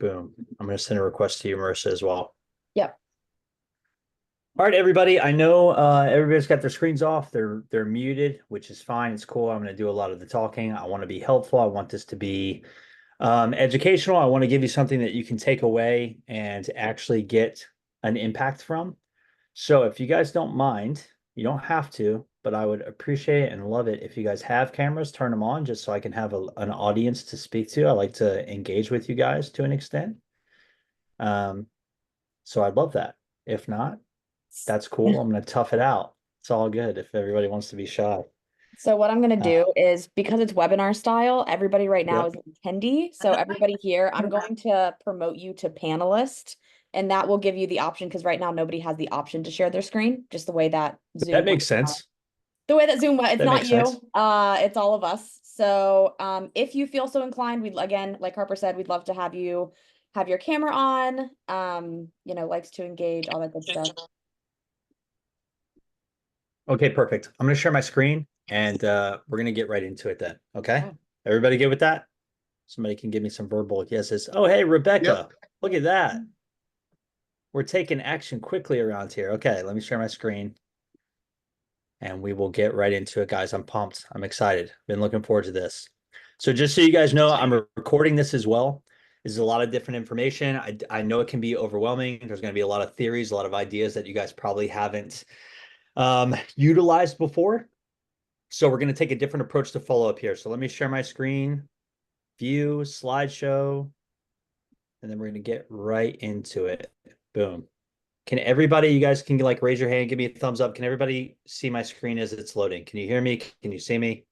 Boom. I'm going to send a request to you, Marissa, as well. Yep. All right, everybody. I know everybody's got their screens off. They're muted, which is fine. It's cool. I'm going to do a lot of the talking. I want to be helpful. I want this to be educational. I want to give you something that you can take away and actually get an impact from. So if you guys don't mind, you don't have to, but I would appreciate it and love it if you guys have cameras, turn them on just so I can have an audience to speak to. I like to engage with you guys to an extent. So I'd love that. If not, that's cool. I'm going to tough it out. It's all good if everybody wants to be shy. So what I'm going to Uh, do is, because it's webinar style, everybody right now yep. is an attendee. So everybody here, I'm going to promote you to panelist, and that will give you the option, because right now nobody has the option to share their screen, just the way that That Zoom makes sense. the way that Zoom it's That not makes sense. you. It's all of us. So if you feel so inclined, we'd, again, like Harper said, we'd love to have you have your camera on, likes to engage, all that good stuff. Okay, perfect. I'm going to share my screen and we're going to get right into it then. Okay. Yeah. Everybody good with that? Somebody can give me some verbal yeses. Oh, hey, Rebecca. Yep. Look at that. We're taking action quickly around here. Okay, let me share my screen and we will get right into it, guys. I'm pumped. I'm excited. Been looking forward to this. So just so you guys know, I'm recording this as well. This is a lot of different information. I know it can be overwhelming. There's going to be a lot of theories, a lot of ideas that you guys probably haven't utilized before. So we're going to take a different approach to follow up here. So let me share my screen, view, slideshow, and then we're going to get right into it. Boom. Can everybody, you guys can like raise your hand, give me a thumbs up. Can everybody see my screen as it's loading? Can you hear me? Can you see me?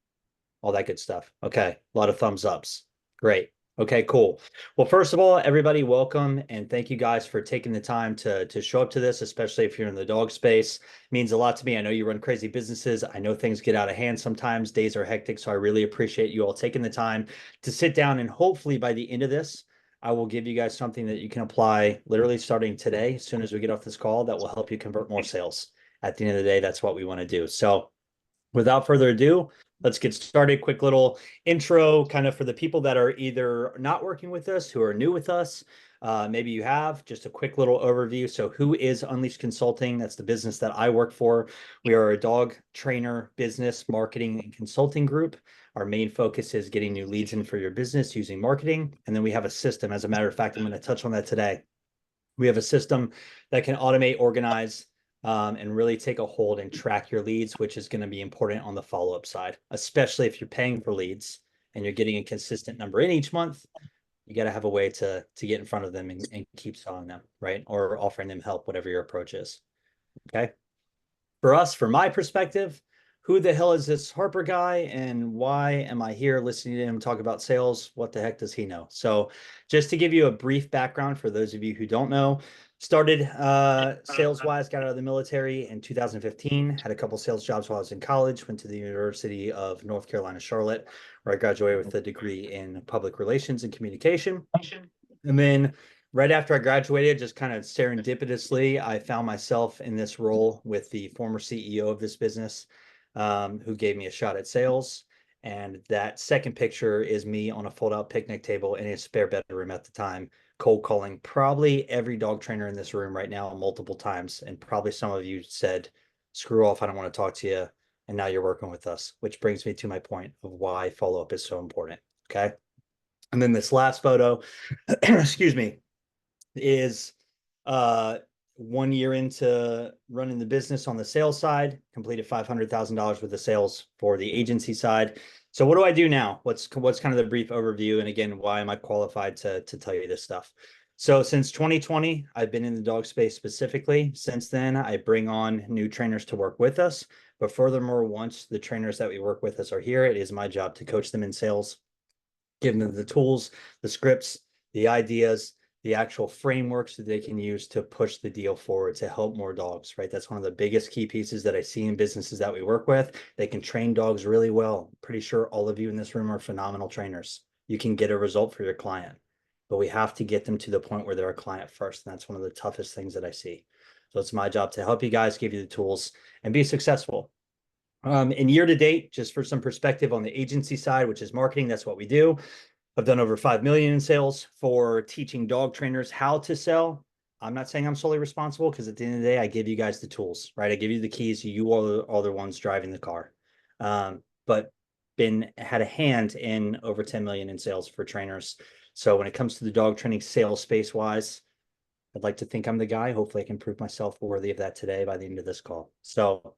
All that good stuff. Okay. A lot of thumbs ups. Great. Okay, cool. Well, first of all, everybody, welcome and thank you guys for taking the time to show up to this, especially if you're in the dog space. It means a lot to me. I know you run crazy businesses. I know things get out of hand sometimes. Days are hectic. So I really appreciate you all taking the time to sit down, and hopefully by the end of this, I will give you guys something that you can apply literally starting today, as soon as we get off this call, that will help you convert more sales. At the end of the day, that's what we want to do. So without further ado, let's get started. Quick little intro kind of for the people that are either not working with us, who are new with us. Maybe you have just a quick little overview. So who is Unleashed Consulting? That's the business that I work for. We are a dog trainer business marketing and consulting group. Our main focus is getting new leads in for your business using marketing. And then we have a system. As a matter of fact, I'm going to touch on that today. We have a system that can automate, organize, and really take a hold and track your leads, which is going to be important on the follow-up side, especially if you're paying for leads and you're getting a consistent number in each month. You got to have a way to get in front of them and keep selling them, right? Or offering them help, whatever your approach is. Okay. For us, from my perspective, who the hell is this Harper guy and why am I here listening to him talk about sales? What the heck does he know? So just to give you a brief background for those of you who don't know, started sales-wise, got out of the military in 2015, had a couple sales jobs while I was in college, went to the University of North Carolina, Charlotte, where I graduated with a degree in public relations and communication. And then right after I graduated, just kind of serendipitously, I found myself in this role with the former CEO of this business, who gave me a shot at sales. And that second picture is me on a fold-out picnic table in a spare bedroom at the time, cold calling probably every dog trainer in this room right now multiple times. And probably some of you said, screw off, I don't want to talk to you. And now you're working with us, which brings me to my point of why follow-up is so important. Okay. And then this last photo, excuse me, is 1 year into running the business on the sales side, completed $500,000 worth of sales for the agency side. So what do I do now? What's kind of the brief overview? And again, why am I qualified to tell you this stuff? So since 2020, I've been in the dog space specifically. Since then, I bring on new trainers to work with us. But furthermore, once the trainers that we work with us are here, it is my job to coach them in sales, give them the tools, the scripts, the ideas, the actual frameworks that they can use to push the deal forward to help more dogs, right? That's one of the biggest key pieces that I see in businesses that we work with. They can train dogs really well. Pretty sure all of you in this room are phenomenal trainers. You can get a result for your client, but we have to get them to the point where they're a client first. And that's one of the toughest things that I see. So it's my job to help you guys, give you the tools and be successful. In year to date, just for some perspective on the agency side, which is marketing, that's what we do. I've done over 5 million in sales for teaching dog trainers how to sell. I'm not saying I'm solely responsible, because at the end of the day, I give you guys the tools, right? I give you the keys. You are the ones driving the car. But had a hand in over 10 million in sales for trainers. So when it comes to the dog training sales space wise, I'd like to think I'm the guy. Hopefully I can prove myself worthy of that today by the end of this call. So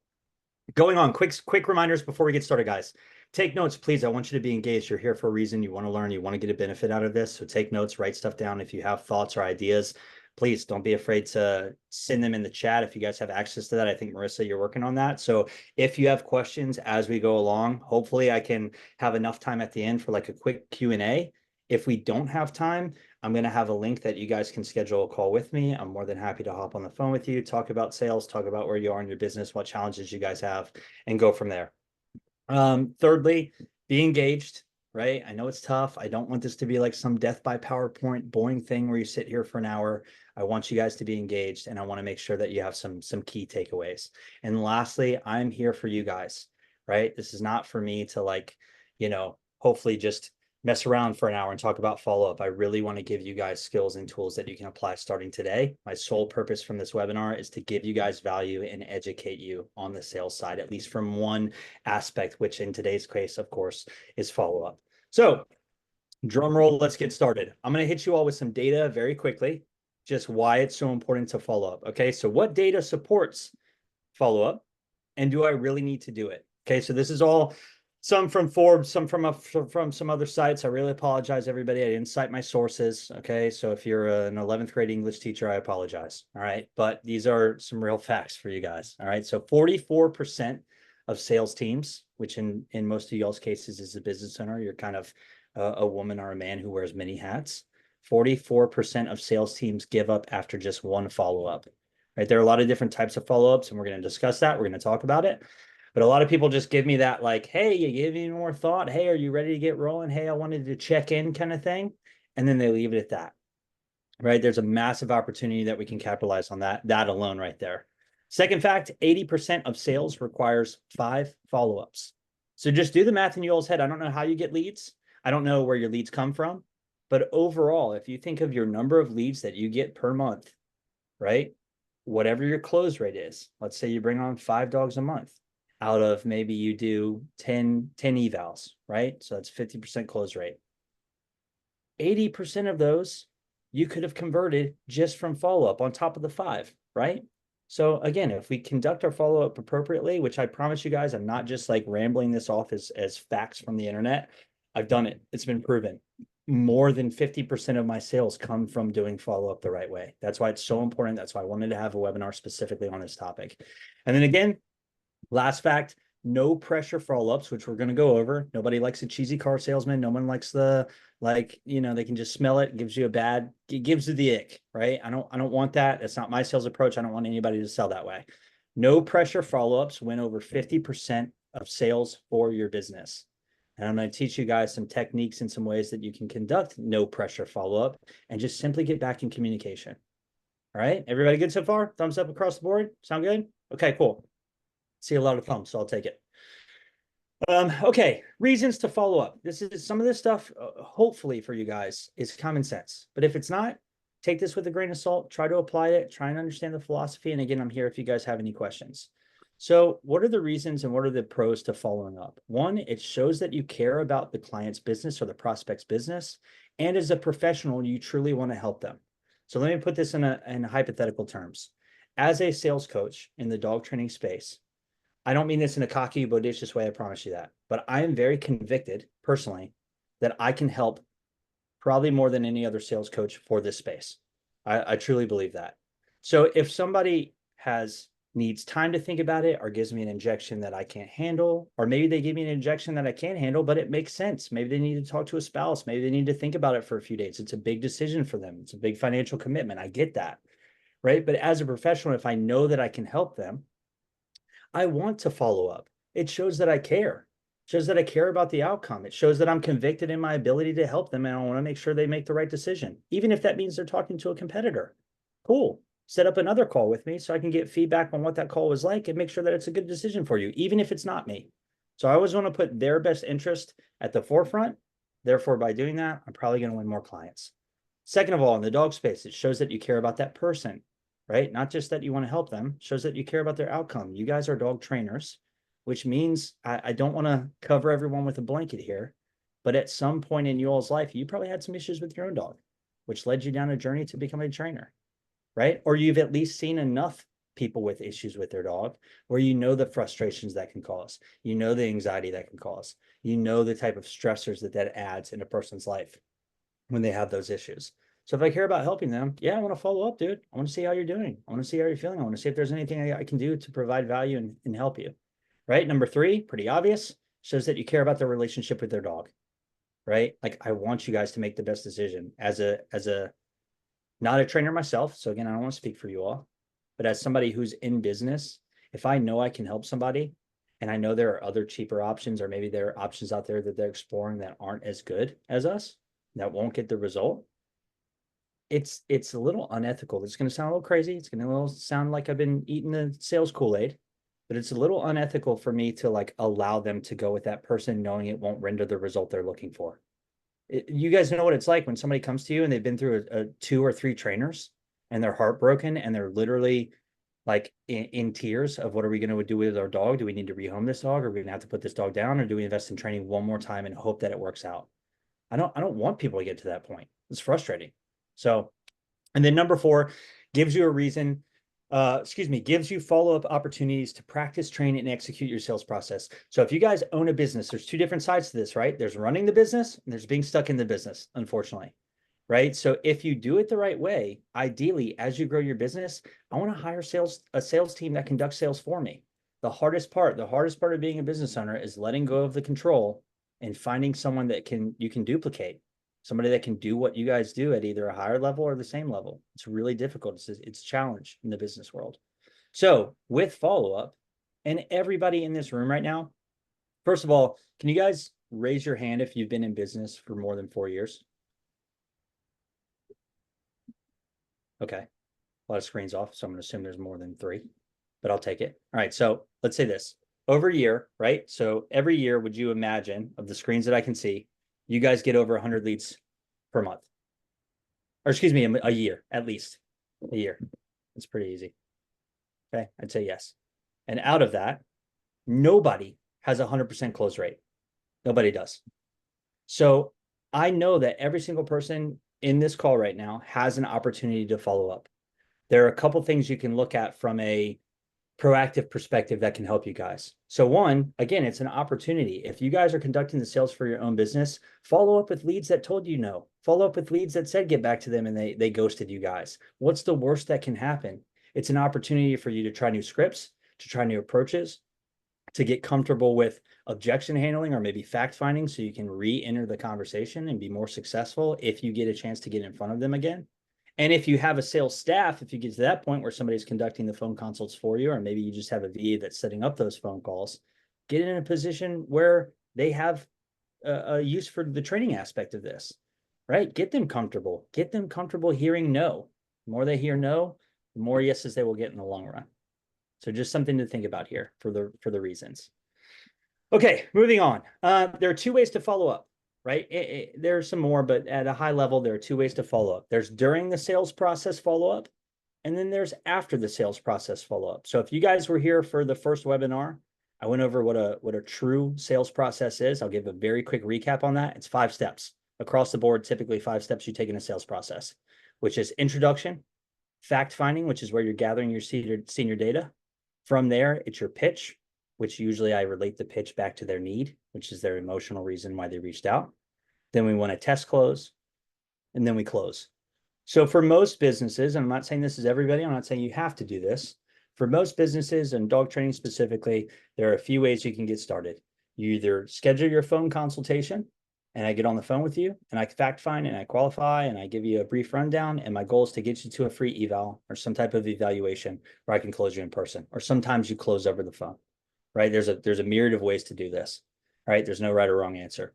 going on, quick reminders before we get started, guys. Take notes, please. I want you to be engaged. You're here for a reason. You want to learn. You want to get a benefit out of this. So take notes, write stuff down. If you have thoughts or ideas, please don't be afraid to send them in the chat. If you guys have access to that, I think, Marissa, you're working on that. So if you have questions as we go along, hopefully I can have enough time at the end for like a quick Q&A. If we don't have time, I'm going to have a link that you guys can schedule a call with me. I'm more than happy to hop on the phone with you, talk about sales, talk about where you are in your business, what challenges you guys have, and go from there. Thirdly, be engaged, right? I know it's tough. I don't want this to be like some death by PowerPoint boring thing where you sit here for an hour. I want you guys to be engaged, and I want to make sure that you have some key takeaways. And lastly, I'm here for you guys, right? This is not for me to like, hopefully just mess around for an hour and talk about follow-up. I really want to give you guys skills and tools that you can apply starting today. My sole purpose from this webinar is to give you guys value and educate you on the sales side, at least from one aspect, which in today's case, of course, is follow-up. So drum roll, let's get started. I'm going to hit you all with some data very quickly, just why it's so important to follow up. Okay, so what data supports follow-up, and do I really need to do it? Okay, so this is all some from Forbes, some from some other sites. I really apologize, everybody. I didn't cite my sources. Okay, so if you're an 11th grade English teacher, I apologize. All right, but these are some real facts for you guys. All right, so 44% of sales teams, which in most of y'all's cases is a business owner, you're kind of a woman or a man who wears many hats. 44% of sales teams give up after just one follow-up. Right, there are a lot of different types of follow-ups, and we're going to discuss that. We're going to talk about it. But a lot of people just give me that like, hey, you give me more thought. Hey, are you ready to get rolling? Hey, I wanted to check in kind of thing. And then they leave it at that, right? There's a massive opportunity that we can capitalize on that alone right there. Second fact, 80% of sales requires 5 follow-ups. So just do the math in your head. I don't know how you get leads. I don't know where your leads come from. But overall, if you think of your number of leads that you get per month, right? Whatever your close rate is, let's say you bring on 5 dogs a month. Out of maybe you do 10 evals, right? So that's 50% close rate. 80% of those you could have converted just from follow-up on top of the 5, right? So again, if we conduct our follow-up appropriately, which I promise you guys, I'm not just like rambling this off as facts from the internet. I've done it. It's been proven. More than 50% of my sales come from doing follow-up the right way. That's why it's so important. That's why I wanted to have a webinar specifically on this topic. And then again, last fact, no pressure follow-ups, which we're going to go over. Nobody likes a cheesy car salesman. No one likes the, like, they can just smell it. It gives you the ick, right? I don't want that. It's not my sales approach. I don't want anybody to sell that way. No pressure follow-ups win over 50% of sales for your business. And I'm going to teach you guys some techniques and some ways that you can conduct no pressure follow-up and just simply get back in communication. All right. Everybody good so far? Thumbs up across the board. Sound good? Okay, cool. See a lot of thumbs, so I'll take it. Okay, reasons to follow up. This is some of this stuff, hopefully for you guys, is common sense. But if it's not, take this with a grain of salt. Try to apply it. Try and understand the philosophy. And again, I'm here if you guys have any questions. So what are the reasons and what are the pros to following up? One, it shows that you care about the client's business or the prospect's business. And as a professional, you truly want to help them. So let me put this in hypothetical terms. As a sales coach in the dog training space, I don't mean this in a cocky, bodacious way, I promise you that. But I am very convicted, personally, that I can help probably more than any other sales coach for this space. I truly believe that. So if somebody needs time to think about it or gives me an injection that I can't handle, or maybe they give me an injection that I can't handle, but it makes sense. Maybe they need to talk to a spouse. Maybe they need to think about it for a few days. It's a big decision for them. It's a big financial commitment. I get that, right? But as a professional, if I know that I can help them, I want to follow up. It shows that I care. It shows that I care about the outcome. It shows that I'm convicted in my ability to help them, and I want to make sure they make the right decision, even if that means they're talking to a competitor. Cool. Set up another call with me so I can get feedback on what that call was like and make sure that it's a good decision for you, even if it's not me. So I always want to put their best interest at the forefront Therefore, by doing that, I'm probably going to win more clients. Second of all, in the dog space, it shows that you care about that person, right? Not just that you want to help them, shows that you care about their outcome. You guys are dog trainers, which means I don't want to cover everyone with a blanket here, but at some point in you all's life, you probably had some issues with your own dog, which led you down a journey to become a trainer, right? Or you've at least seen enough people with issues with their dog where you know the frustrations that can cause, you know the anxiety that can cause, you know the type of stressors that adds in a person's life when they have those issues. So if I care about helping them, yeah, I want to follow up, dude. I want to see how you're doing. I want to see how you're feeling. I want to see if there's anything I can do to provide value and help you. Right. Number 3, pretty obvious, shows that you care about their relationship with their dog. Right. Like, I want you guys to make the best decision as a not a trainer myself. So again, I don't want to speak for you all, but as somebody who's in business, if I know I can help somebody and I know there are other cheaper options, or maybe there are options out there that they're exploring that aren't as good as us, that won't get the result, it's a little unethical. It's going to sound a little crazy. It's going to sound like I've been eating the sales Kool-Aid, but it's a little unethical for me to like allow them to go with that person knowing it won't render the result they're looking for. You guys know what it's like when somebody comes to you and they've been through a 2 or 3 trainers and they're heartbroken and they're literally like in tears of, what are we going to do with our dog? Do we need to rehome this dog? Or are we going to have to put this dog down? Or do we invest in training one more time and hope that it works out? I don't want people to get to that point. It's frustrating. So, and then number 4, gives you a reason, gives you follow-up opportunities to practice, train, and execute your sales process. So if you guys own a business, there's 2 different sides to this, right? There's running the business and there's being stuck in the business, unfortunately, right? So if you do it the right way, ideally, as you grow your business, I want to hire a sales team that conducts sales for me. The hardest part of being a business owner is letting go of the control and finding someone that you can duplicate, somebody that can do what you guys do at either a higher level or the same level. It's really difficult. It's a challenge in the business world. So with follow-up, and everybody in this room right now, first of all, can you guys raise your hand if you've been in business for more than 4 years? Okay. A lot of screens off, so I'm going to assume there's more than 3, but I'll take it. All right. So let's say this. Over a year, right? So every year, would you imagine, of the screens that I can see, you guys get over 100 leads per month? Or excuse me, a year, at least a year. It's pretty easy. Okay, I'd say yes. And out of that, nobody has a 100% close rate. Nobody does. So I know that every single person in this call right now has an opportunity to follow up. There are a couple things you can look at from a proactive perspective that can help you guys. So one, again, it's an opportunity. If you guys are conducting the sales for your own business, follow up with leads that told you no. Follow up with leads that said get back to them and they ghosted you guys. What's the worst that can happen? It's an opportunity for you to try new scripts, to try new approaches, to get comfortable with objection handling or maybe fact finding so you can re-enter the conversation and be more successful if you get a chance to get in front of them again. And if you have a sales staff, if you get to that point where somebody's conducting the phone consults for you, or maybe you just have a VA that's setting up those phone calls, get in a position where they have a use for the training aspect of this, right? Get them comfortable hearing no. The more they hear no, the more yeses they will get in the long run. So just something to think about here for the reasons. Okay, moving on. There are 2 ways to follow up, right? There are some more, but at a high level, there are 2 ways to follow up. There's during the sales process follow-up, and then there's after the sales process follow-up. So if you guys were here for the first webinar, I went over what a true sales process is. I'll give a very quick recap on that. It's 5 steps across the board, typically 5 steps you take in a sales process, which is introduction, fact finding, which is where you're gathering your senior data. From there, it's your pitch, which usually I relate the pitch back to their need, which is their emotional reason why they reached out. Then we want to test close, and then we close. So for most businesses, and I'm not saying this is everybody, I'm not saying you have to do this. For most businesses and dog training specifically, there are a few ways you can get started. You either schedule your phone consultation, and I get on the phone with you, and I fact find, and I qualify, and I give you a brief rundown, and my goal is to get you to a free eval or some type of evaluation where I can close you in person, or sometimes you close over the phone, right? There's a myriad of ways to do this, right? There's no right or wrong answer.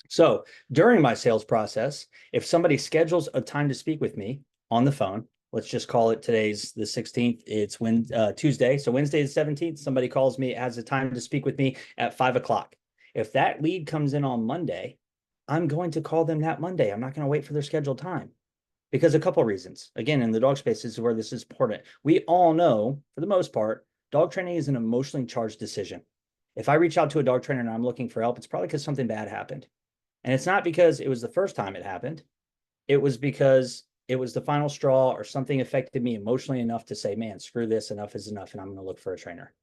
So during my sales process, if somebody schedules a time to speak with me on the phone, let's just call it today's the 16th, it's Tuesday. So Wednesday the 17th, somebody calls me, has a time to speak with me at 5 o'clock. If that lead comes in on Monday, I'm going to call them that Monday. I'm not going to wait for their scheduled time because a couple of reasons. Again, in the dog space, this is where this is important. We all know, for the most part, dog training is an emotionally charged decision. If I reach out to a dog trainer and I'm looking for help, it's probably because something bad happened. And it's not because it was the first time it happened. It was because it was the final straw or something affected me emotionally enough to say, man, screw this, enough is enough, and I'm going to look for a trainer.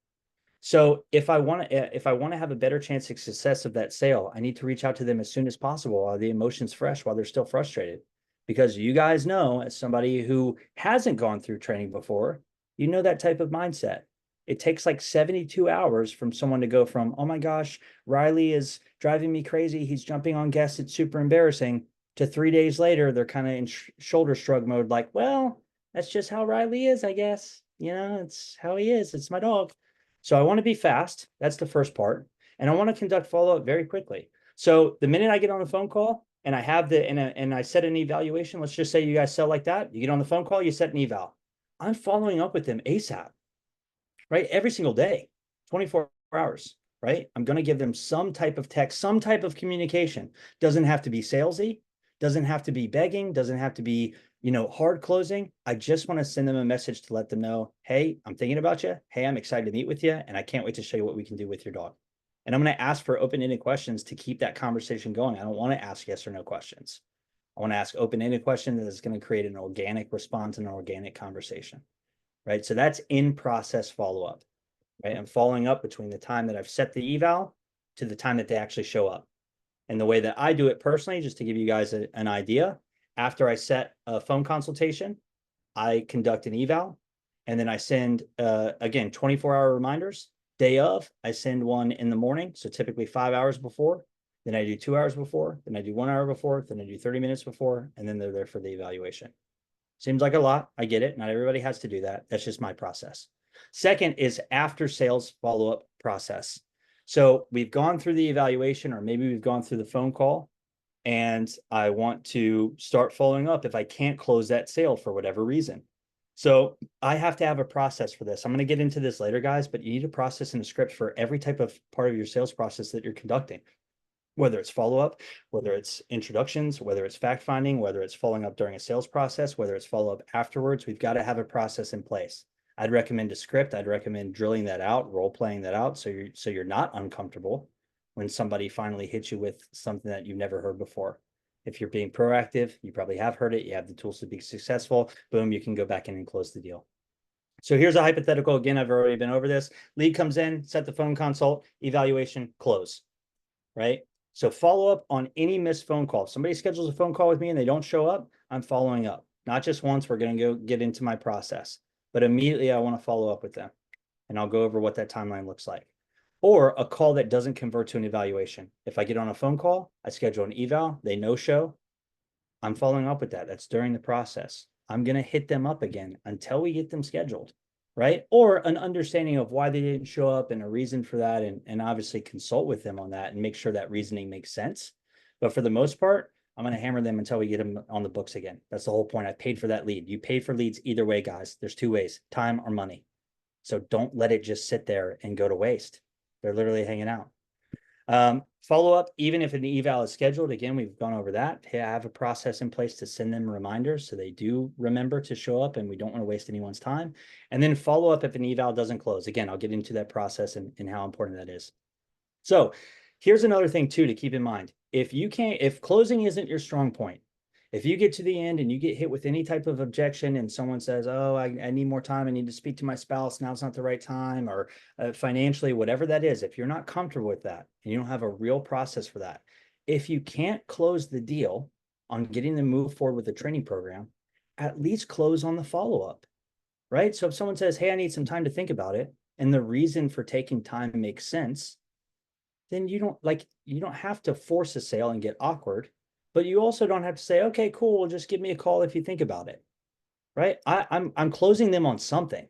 So if I want to have a better chance of success of that sale, I need to reach out to them as soon as possible while the emotion's fresh, while they're still frustrated. Because you guys know, as somebody who hasn't gone through training before, you know that type of mindset. It takes like 72 hours from someone to go from, oh my gosh, Riley is driving me crazy. He's jumping on guests. It's super embarrassing. To 3 days later, they're kind of in shoulder shrug mode, like, well, that's just how Riley is, I guess. It's how he is. It's my dog. So I want to be fast. That's the first part. And I want to conduct follow-up very quickly. So the minute I get on a phone call and I have and I set an evaluation, let's just say you guys sell like that. You get on the phone call, you set an eval. I'm following up with them ASAP, right? Every single day, 24 hours, right? I'm going to give them some type of text, some type of communication. Doesn't have to be salesy, doesn't have to be begging, doesn't have to be hard closing. I just want to send them a message to let them know, hey, I'm thinking about you. Hey, I'm excited to meet with you. And I can't wait to show you what we can do with your dog. And I'm going to ask for open-ended questions to keep that conversation going. I don't want to ask yes or no questions. I want to ask open-ended questions that is going to create an organic response and an organic conversation, right? So that's in-process follow-up, right? I'm following up between the time that I've set the eval to the time that they actually show up. And the way that I do it personally, just to give you guys an idea, after I set a phone consultation, I conduct an eval, and then I send, again, 24-hour reminders. Day of, I send one in the morning, so typically 5 hours before. Then I do 2 hours before. Then I do 1 hour before. Then I do 30 minutes before, and then they're there for the evaluation. Seems like a lot. I get it. Not everybody has to do that. That's just my process. Second is after sales follow-up process. So we've gone through the evaluation, or maybe we've gone through the phone call, and I want to start following up if I can't close that sale for whatever reason. So I have to have a process for this. I'm going to get into this later, guys, but you need a process and a script for every type of part of your sales process that you're conducting, whether it's follow-up, whether it's introductions, whether it's fact-finding, whether it's following up during a sales process, whether it's follow-up afterwards. We've got to have a process in place. I'd recommend a script. I'd recommend drilling that out, role-playing that out, so you're not uncomfortable when somebody finally hits you with something that you've never heard before. If you're being proactive, you probably have heard it. You have the tools to be successful. Boom, you can go back in and close the deal. So here's a hypothetical. Again, I've already been over this. Lead comes in, set the phone consult, evaluation, close, right? So follow up on any missed phone call. If somebody schedules a phone call with me and they don't show up, I'm following up. Not just once, we're going to go get into my process, but immediately I want to follow up with them, and I'll go over what that timeline looks like. Or a call that doesn't convert to an evaluation. If I get on a phone call, I schedule an eval, they no show, I'm following up with that. That's during the process. I'm going to hit them up again until we get them scheduled, right? Or an understanding of why they didn't show up and a reason for that, and obviously consult with them on that and make sure that reasoning makes sense. But for the most part, I'm going to hammer them until we get them on the books again. That's the whole point. I paid for that lead. You pay for leads either way, guys. There's two ways, time or money. So don't let it just sit there and go to waste. They're literally hanging out. Follow up, even if an eval is scheduled, again, we've gone over that. I have a process in place to send them reminders so they do remember to show up, and we don't want to waste anyone's time. And then follow up if an eval doesn't close. Again, I'll get into that process and how important that is. So here's another thing too to keep in mind. If closing isn't your strong point, if you get to the end and you get hit with any type of objection and someone says, oh, I need more time, I need to speak to my spouse, now's not the right time, or financially, whatever that is, if you're not comfortable with that and you don't have a real process for that, if you can't close the deal on getting them move forward with the training program, at least close on the follow-up, right? So if someone says, hey, I need some time to think about it, and the reason for taking time makes sense, then you don't have to force a sale and get awkward. But you also don't have to say, okay, cool, well, just give me a call if you think about it, right? I'm closing them on something.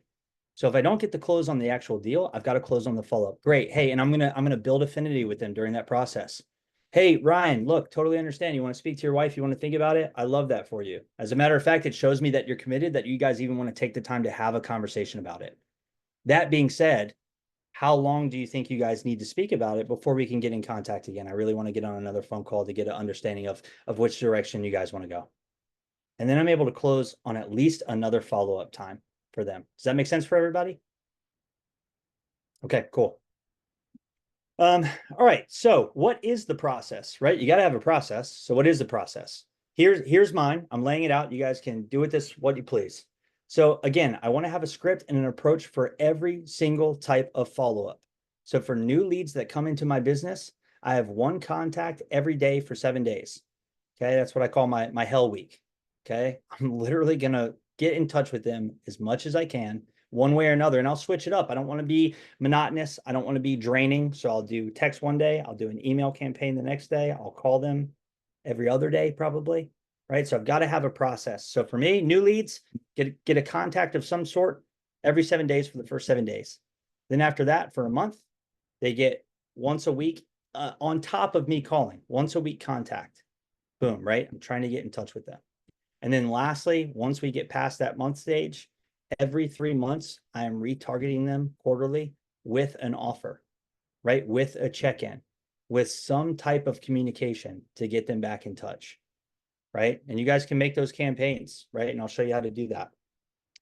So if I don't get the close on the actual deal, I've got to close on the follow-up. Great. Hey, and I'm gonna build affinity with them during that process. Hey, Ryan, look, totally understand. You want to speak to your wife, you want to think about it. I love that for you. As a matter of fact, it shows me that you're committed, that you guys even want to take the time to have a conversation about it. That being said, how long do you think you guys need to speak about it before we can get in contact again? I really want to get on another phone call to get an understanding of which direction you guys want to go. And then I'm able to close on at least another follow-up time for them. Does that make sense for everybody? Okay, cool. All right. So what is the process, right? You got to have a process. So what is the process? Here's mine. I'm laying it out. You guys can do with this what you please. So again, I want to have a script and an approach for every single type of follow-up. So for new leads that come into my business, I have one contact every day for 7 days. Okay, that's what I call my hell week. Okay, I'm literally gonna get in touch with them as much as I can, one way or another, and I'll switch it up. I don't want to be monotonous. I don't want to be draining. So I'll do text one day, I'll do an email campaign the next day, I'll call them every other day, probably. Right. So I've got to have a process. So for me, new leads, get a contact of some sort every 7 days for the first 7 days. Then after that, for a month, they get once a week on top of me calling, once a week contact. Boom, right? I'm trying to get in touch with them. And then lastly, once we get past that month stage, every 3 months, I am retargeting them quarterly with an offer, right? With a check-in, with some type of communication to get them back in touch, right? And you guys can make those campaigns, right? And I'll show you how to do that.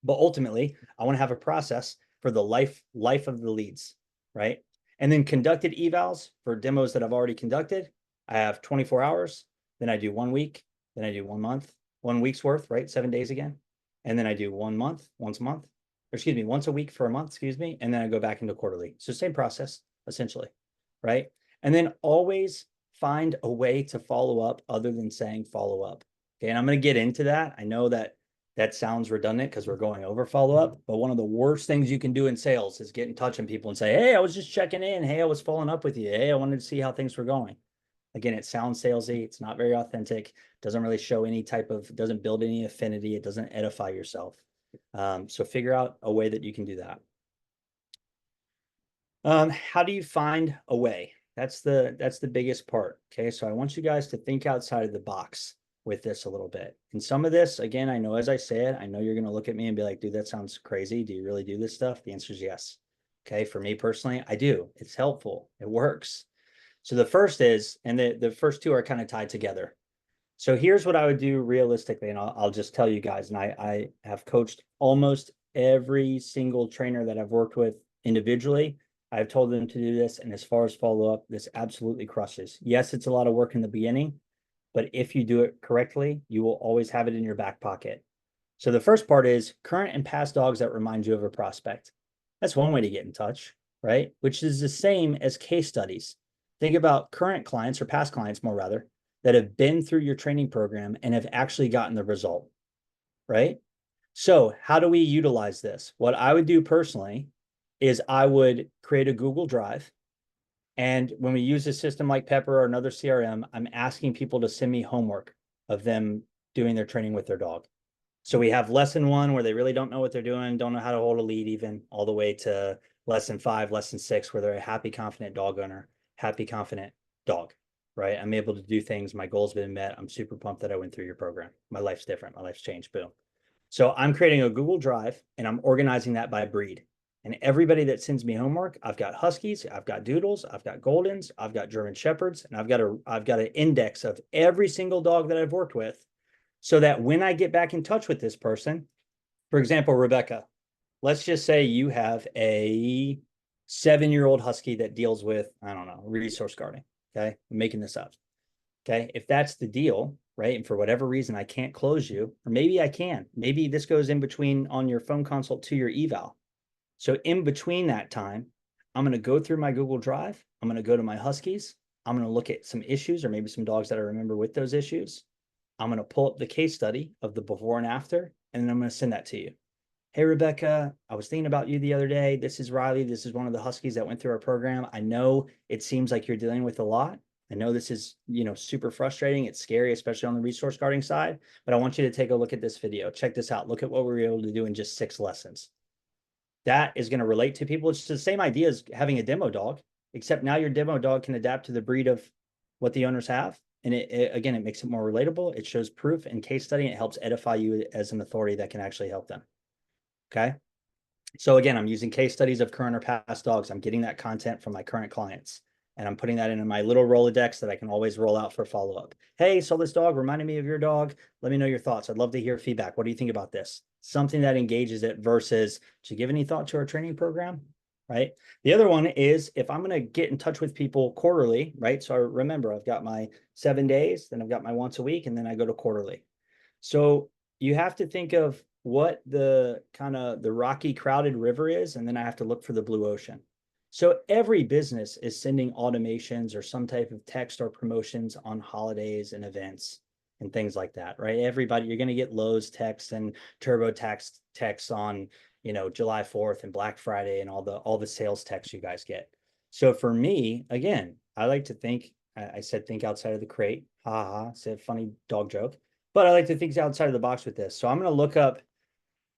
But ultimately, I want to have a process for the life of the leads, right? And then conducted evals for demos that I've already conducted. I have 24 hours. Then I do 1 week. Then I do 1 month, 1 week's worth, right? 7 days again. And then I do 1 month, once a month, or excuse me, once a week for a month, excuse me. And then I go back into quarterly. So same process, essentially, right? And then always find a way to follow up other than saying follow up. Okay. And I'm going to get into that. I know that sounds redundant because we're going over follow up, but one of the worst things you can do in sales is get in touch with people and say, hey, I was just checking in. Hey, I was following up with you. Hey, I wanted to see how things were going. Again, it sounds salesy. It's not very authentic. Doesn't really show any type of, doesn't build any affinity. It doesn't edify yourself. So figure out a way that you can do that. How do you find a way? That's the biggest part. Okay. So I want you guys to think outside of the box with this a little bit. And some of this, again, I know, as I say it, I know you're going to look at me and be like, dude, that sounds crazy. Do you really do this stuff? The answer is yes. Okay. For me personally, I do. It's helpful. It works. So the first is, and the first two are kind of tied together. So here's what I would do realistically, and I'll just tell you guys, and I have coached almost every single trainer that I've worked with individually. I've told them to do this. And as far as follow up, this absolutely crushes. Yes, it's a lot of work in the beginning, but if you do it correctly, you will always have it in your back pocket. So the first part is current and past dogs that remind you of a prospect. That's one way to get in touch, right? Which is the same as case studies. Think about current clients, or past clients more rather, that have been through your training program and have actually gotten the result, right? So how do we utilize this? What I would do personally is I would create a Google Drive. And when we use a system like Pepper or another CRM, I'm asking people to send me homework of them doing their training with their dog. So we have lesson 1 where they really don't know what they're doing, don't know how to hold a lead, even all the way to lesson 5, lesson 6, where they're a happy, confident dog owner, happy, confident dog, right? I'm able to do things. My goal's been met. I'm super pumped that I went through your program. My life's different. My life's changed. Boom. So I'm creating a Google Drive and I'm organizing that by breed. And everybody that sends me homework, I've got Huskies, I've got Doodles, I've got Goldens, I've got German Shepherds, and I've got an index of every single dog that I've worked with, so that when I get back in touch with this person, for example, Rebecca, let's just say you have a 7-year-old Husky that deals with, I don't know, resource guarding. Okay. I'm making this up. Okay. If that's the deal, right? And for whatever reason, I can't close you, or maybe I can, maybe this goes in between on your phone consult to your eval. So in between that time, I'm going to go through my Google Drive. I'm going to go to my Huskies. I'm going to look at some issues, or maybe some dogs that I remember with those issues. I'm going to pull up the case study of the before and after, and then I'm going to send that to you. Hey, Rebecca, I was thinking about you the other day. This is Riley. This is one of the Huskies that went through our program. I know it seems like you're dealing with a lot. I know this is, super frustrating. It's scary, especially on the resource guarding side, but I want you to take a look at this video. Check this out. Look at what we were able to do in just 6 lessons. That is going to relate to people. It's the same idea as having a demo dog, except now your demo dog can adapt to the breed of what the owners have. And again, it makes it more relatable. It shows proof and case study, and it helps edify you as an authority that can actually help them. Okay. So again, I'm using case studies of current or past dogs. I'm getting that content from my current clients, and I'm putting that into my little Rolodex that I can always roll out for follow-up. Hey, saw this dog, reminded me of your dog. Let me know your thoughts. I'd love to hear feedback. What do you think about this? Something that engages it versus, did you give any thought to our training program? Right. The other one is if I'm going to get in touch with people quarterly, right? So remember, I've got my 7 days, then I've got my once a week, and then I go to quarterly. So you have to think of what the kind of the rocky, crowded river is, and then I have to look for the blue ocean. So every business is sending automations or some type of text or promotions on holidays and events and things like that, right? Everybody, you're going to get Lowe's texts and TurboTax texts on, July 4th and Black Friday and all the sales texts you guys get. So for me, again, I like to think, I said think outside of the crate. Ha ha, said funny dog joke. But I like to think outside of the box with this. So I'm going to look up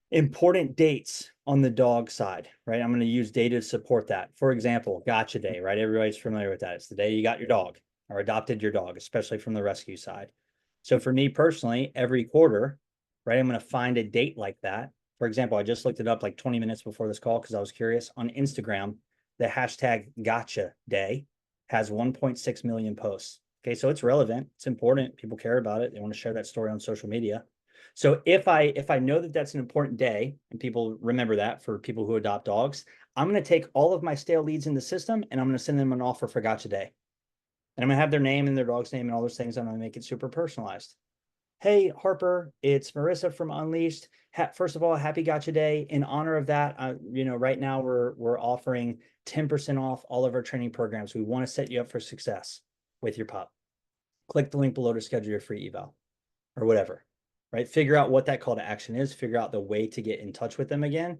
important dates on the dog side, right? I'm going to use data to support that. For example, gotcha day, right? Everybody's familiar with that. It's the day you got your dog or adopted your dog, especially from the rescue side. So for me personally, every quarter, right, I'm going to find a date like that. For example, I just looked it up like 20 minutes before this call because I was curious. On Instagram, the hashtag gotcha day has 1.6 million posts. Okay, so it's relevant, it's important, people care about it, they want to share that story on social media. So if I know that that's an important day and people remember that for people who adopt dogs, I'm going to take all of my stale leads in the system and I'm going to send them an offer for gotcha day. And I'm going to have their name and their dog's name and all those things. I'm going to make it super personalized. Hey, Harper, it's Marissa from Unleashed. First of all, happy gotcha day. In honor of that, right now we're offering 10% off all of our training programs. We want to set you up for success with your pup. Click the link below to schedule your free eval or whatever, right? Figure out what that call to action is, figure out the way to get in touch with them again.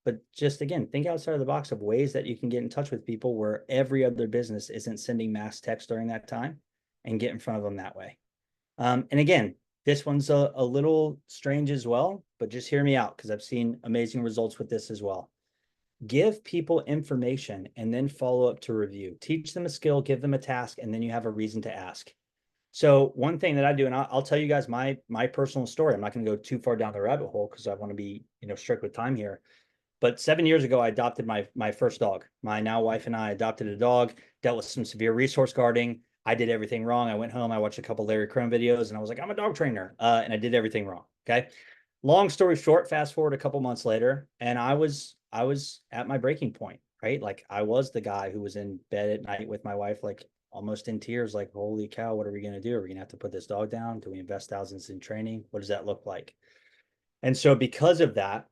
But just again, think outside of the box of ways that you can get in touch with people where every other business isn't sending mass text during that time and get in front of them that way. And again, this one's a little strange as well, but just hear me out because I've seen amazing results with this as well. Give people information and then follow up to review. Teach them a skill, give them a task, and then you have a reason to ask. So one thing that I do, and I'll tell you guys my personal story. I'm not going to go too far down the rabbit hole because I want to be strict with time here. But 7 years ago, I adopted my first dog. My now wife and I adopted a dog. Dealt with some severe resource guarding. I did everything wrong. I went home. I watched a couple Larry Crone videos, and I was like, I'm a dog trainer, and I did everything wrong. Okay. Long story short, fast forward a couple months later, and I was at my breaking point. Right, like I was the guy who was in bed at night with my wife, like almost in tears, like, holy cow, what are we going to do? Are we going to have to put this dog down? Do we invest thousands in training? What does that look like? And so because of that,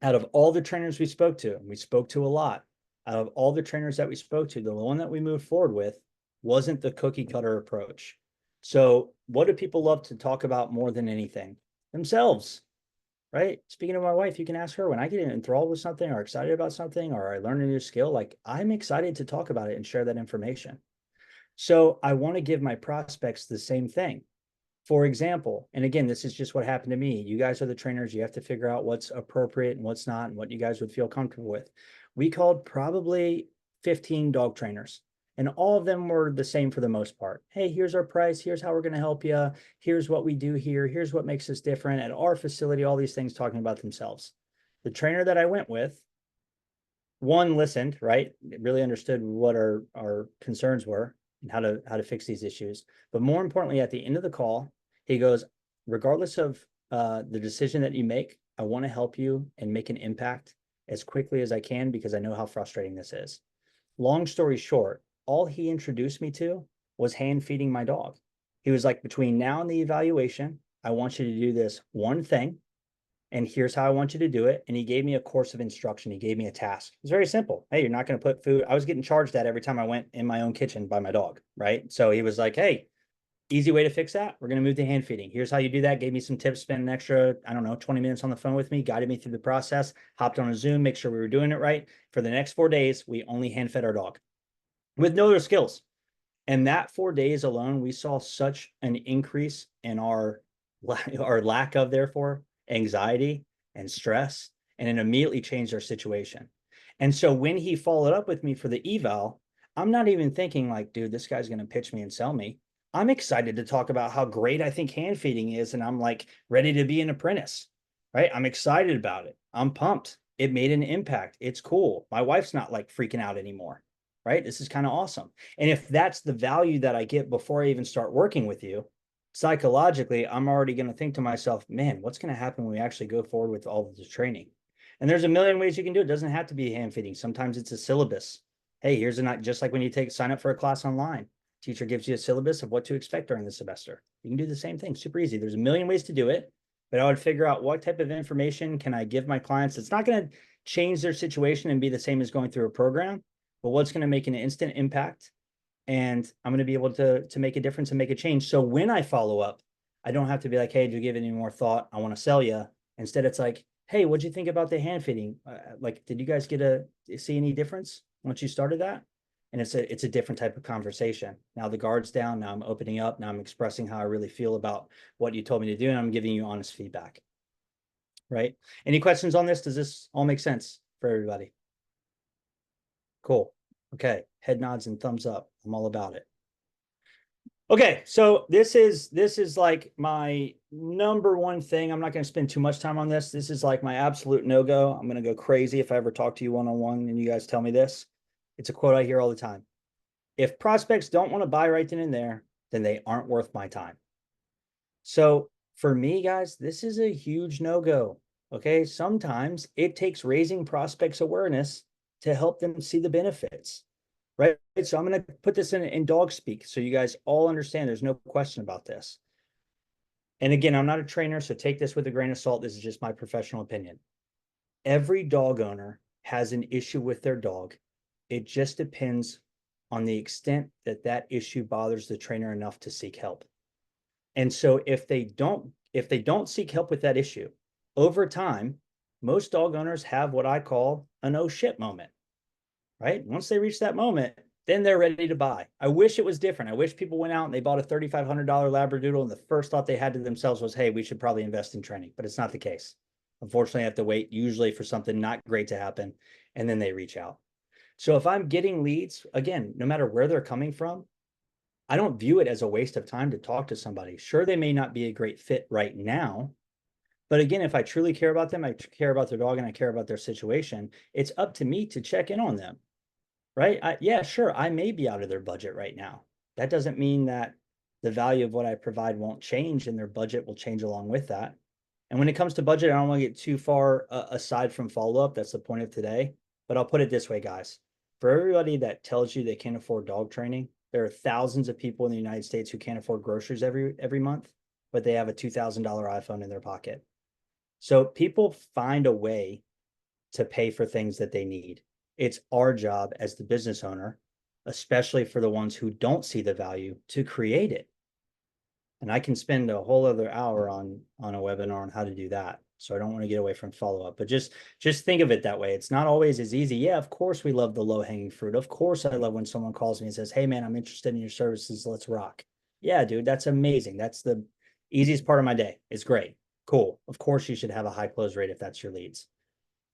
out of all the trainers we spoke to, and we spoke to a lot, out of all the trainers that we spoke to, the one that we moved forward with wasn't the cookie cutter approach. So what do people love to talk about more than anything? Themselves, right? Speaking of my wife, you can ask her when I get enthralled with something or excited about something or I learn a new skill, like I'm excited to talk about it and share that information. So I want to give my prospects the same thing. For example, and again, this is just what happened to me. You guys are the trainers. You have to figure out what's appropriate and what's not and what you guys would feel comfortable with. We called probably 15 dog trainers, and all of them were the same for the most part. Hey, here's our price. Here's how we're going to help you. Here's what we do here. Here's what makes us different at our facility, all these things talking about themselves. The trainer that I went with, one, listened, right? Really understood what our concerns were and how to fix these issues. But more importantly, at the end of the call, he goes, regardless of the decision that you make, I want to help you and make an impact as quickly as I can because I know how frustrating this is. Long story short, all he introduced me to was hand feeding my dog. He was like, between now and the evaluation, I want you to do this one thing, and here's how I want you to do it. And he gave me a course of instruction. He gave me a task. It's very simple. Hey, you're not going to put food. I was getting charged that every time I went in my own kitchen by my dog, right? So he was like, hey, easy way to fix that. We're going to move to hand feeding. Here's how you do that. Gave me some tips, spent an extra, 20 minutes on the phone with me, guided me through the process, hopped on a Zoom, make sure we were doing it right. For the next 4 days, we only hand fed our dog with no other skills. And that 4 days alone, we saw such an increase in our lack of, therefore, anxiety and stress, and it immediately changed our situation. And so when he followed up with me for the eval, I'm not even thinking like, dude, this guy's going to pitch me and sell me. I'm excited to talk about how great I think hand feeding is. And I'm like ready to be an apprentice, right? I'm excited about it. I'm pumped. It made an impact. It's cool. My wife's not like freaking out anymore, right? This is kind of awesome. And if that's the value that I get before I even start working with you, psychologically, I'm already going to think to myself, man, what's going to happen when we actually go forward with all of the training? And there's a million ways you can do it. It doesn't have to be hand feeding. Sometimes it's a syllabus. Hey, here's a, just like when you sign up for a class online, teacher gives you a syllabus of what to expect during the semester. You can do the same thing, super easy. There's a million ways to do it, but I would figure out what type of information can I give my clients. It's not going to change their situation and be the same as going through a program, but what's going to make an instant impact. And I'm going to be able to make a difference and make a change. So when I follow up, I don't have to be like, hey, do you give it any more thought? I want to sell you. Instead, it's like, hey, what'd you think about the hand fitting? Like, did you guys see any difference once you started that? And it's a different type of conversation. Now the guard's down. Now I'm opening up. Now I'm expressing how I really feel about what you told me to do, and I'm giving you honest feedback. Right? Any questions on this? Does this all make sense for everybody? Cool. Okay. Head nods and thumbs up. I'm all about it. Okay, so this is like my number one thing. I'm not going to spend too much time on this. This is like my absolute no-go. I'm going to go crazy if I ever talk to you one-on-one and you guys tell me this. It's a quote I hear all the time. If prospects don't want to buy right then and there, then they aren't worth my time. So for me, guys, this is a huge no-go. Okay, sometimes it takes raising prospects' awareness to help them see the benefits. Right. So I'm going to put this in dog speak so you guys all understand. There's no question about this. And again, I'm not a trainer, so take this with a grain of salt. This is just my professional opinion. Every dog owner has an issue with their dog. It just depends on the extent that that issue bothers the trainer enough to seek help. And so if they don't seek help with that issue, over time, most dog owners have what I call an oh shit moment. Right? Once they reach that moment, then they're ready to buy. I wish it was different. I wish people went out and they bought a $3,500 Labradoodle and the first thought they had to themselves was, hey, we should probably invest in training, but it's not the case. Unfortunately, I have to wait usually for something not great to happen, and then they reach out. So if I'm getting leads, again, no matter where they're coming from, I don't view it as a waste of time to talk to somebody. Sure, they may not be a great fit right now, but again, if I truly care about them, I care about their dog and I care about their situation, it's up to me to check in on them. Right? Yeah, sure. I may be out of their budget right now. That doesn't mean that the value of what I provide won't change and their budget will change along with that. And when it comes to budget, I don't want to get too far aside from follow-up. That's the point of today. But I'll put it this way, guys. For everybody that tells you they can't afford dog training, there are thousands of people in the United States who can't afford groceries every month, but they have a $2,000 iPhone in their pocket. So people find a way to pay for things that they need. It's our job as the business owner, especially for the ones who don't see the value, to create it. And I can spend a whole other hour on a webinar on how to do that. So I don't want to get away from follow-up, but just think of it that way. It's not always as easy. Yeah, of course we love the low-hanging fruit. Of course I love when someone calls me and says, hey man, I'm interested in your services. Let's rock. Yeah, dude, that's amazing. That's the easiest part of my day. It's great. Cool. Of course you should have a high close rate if that's your leads.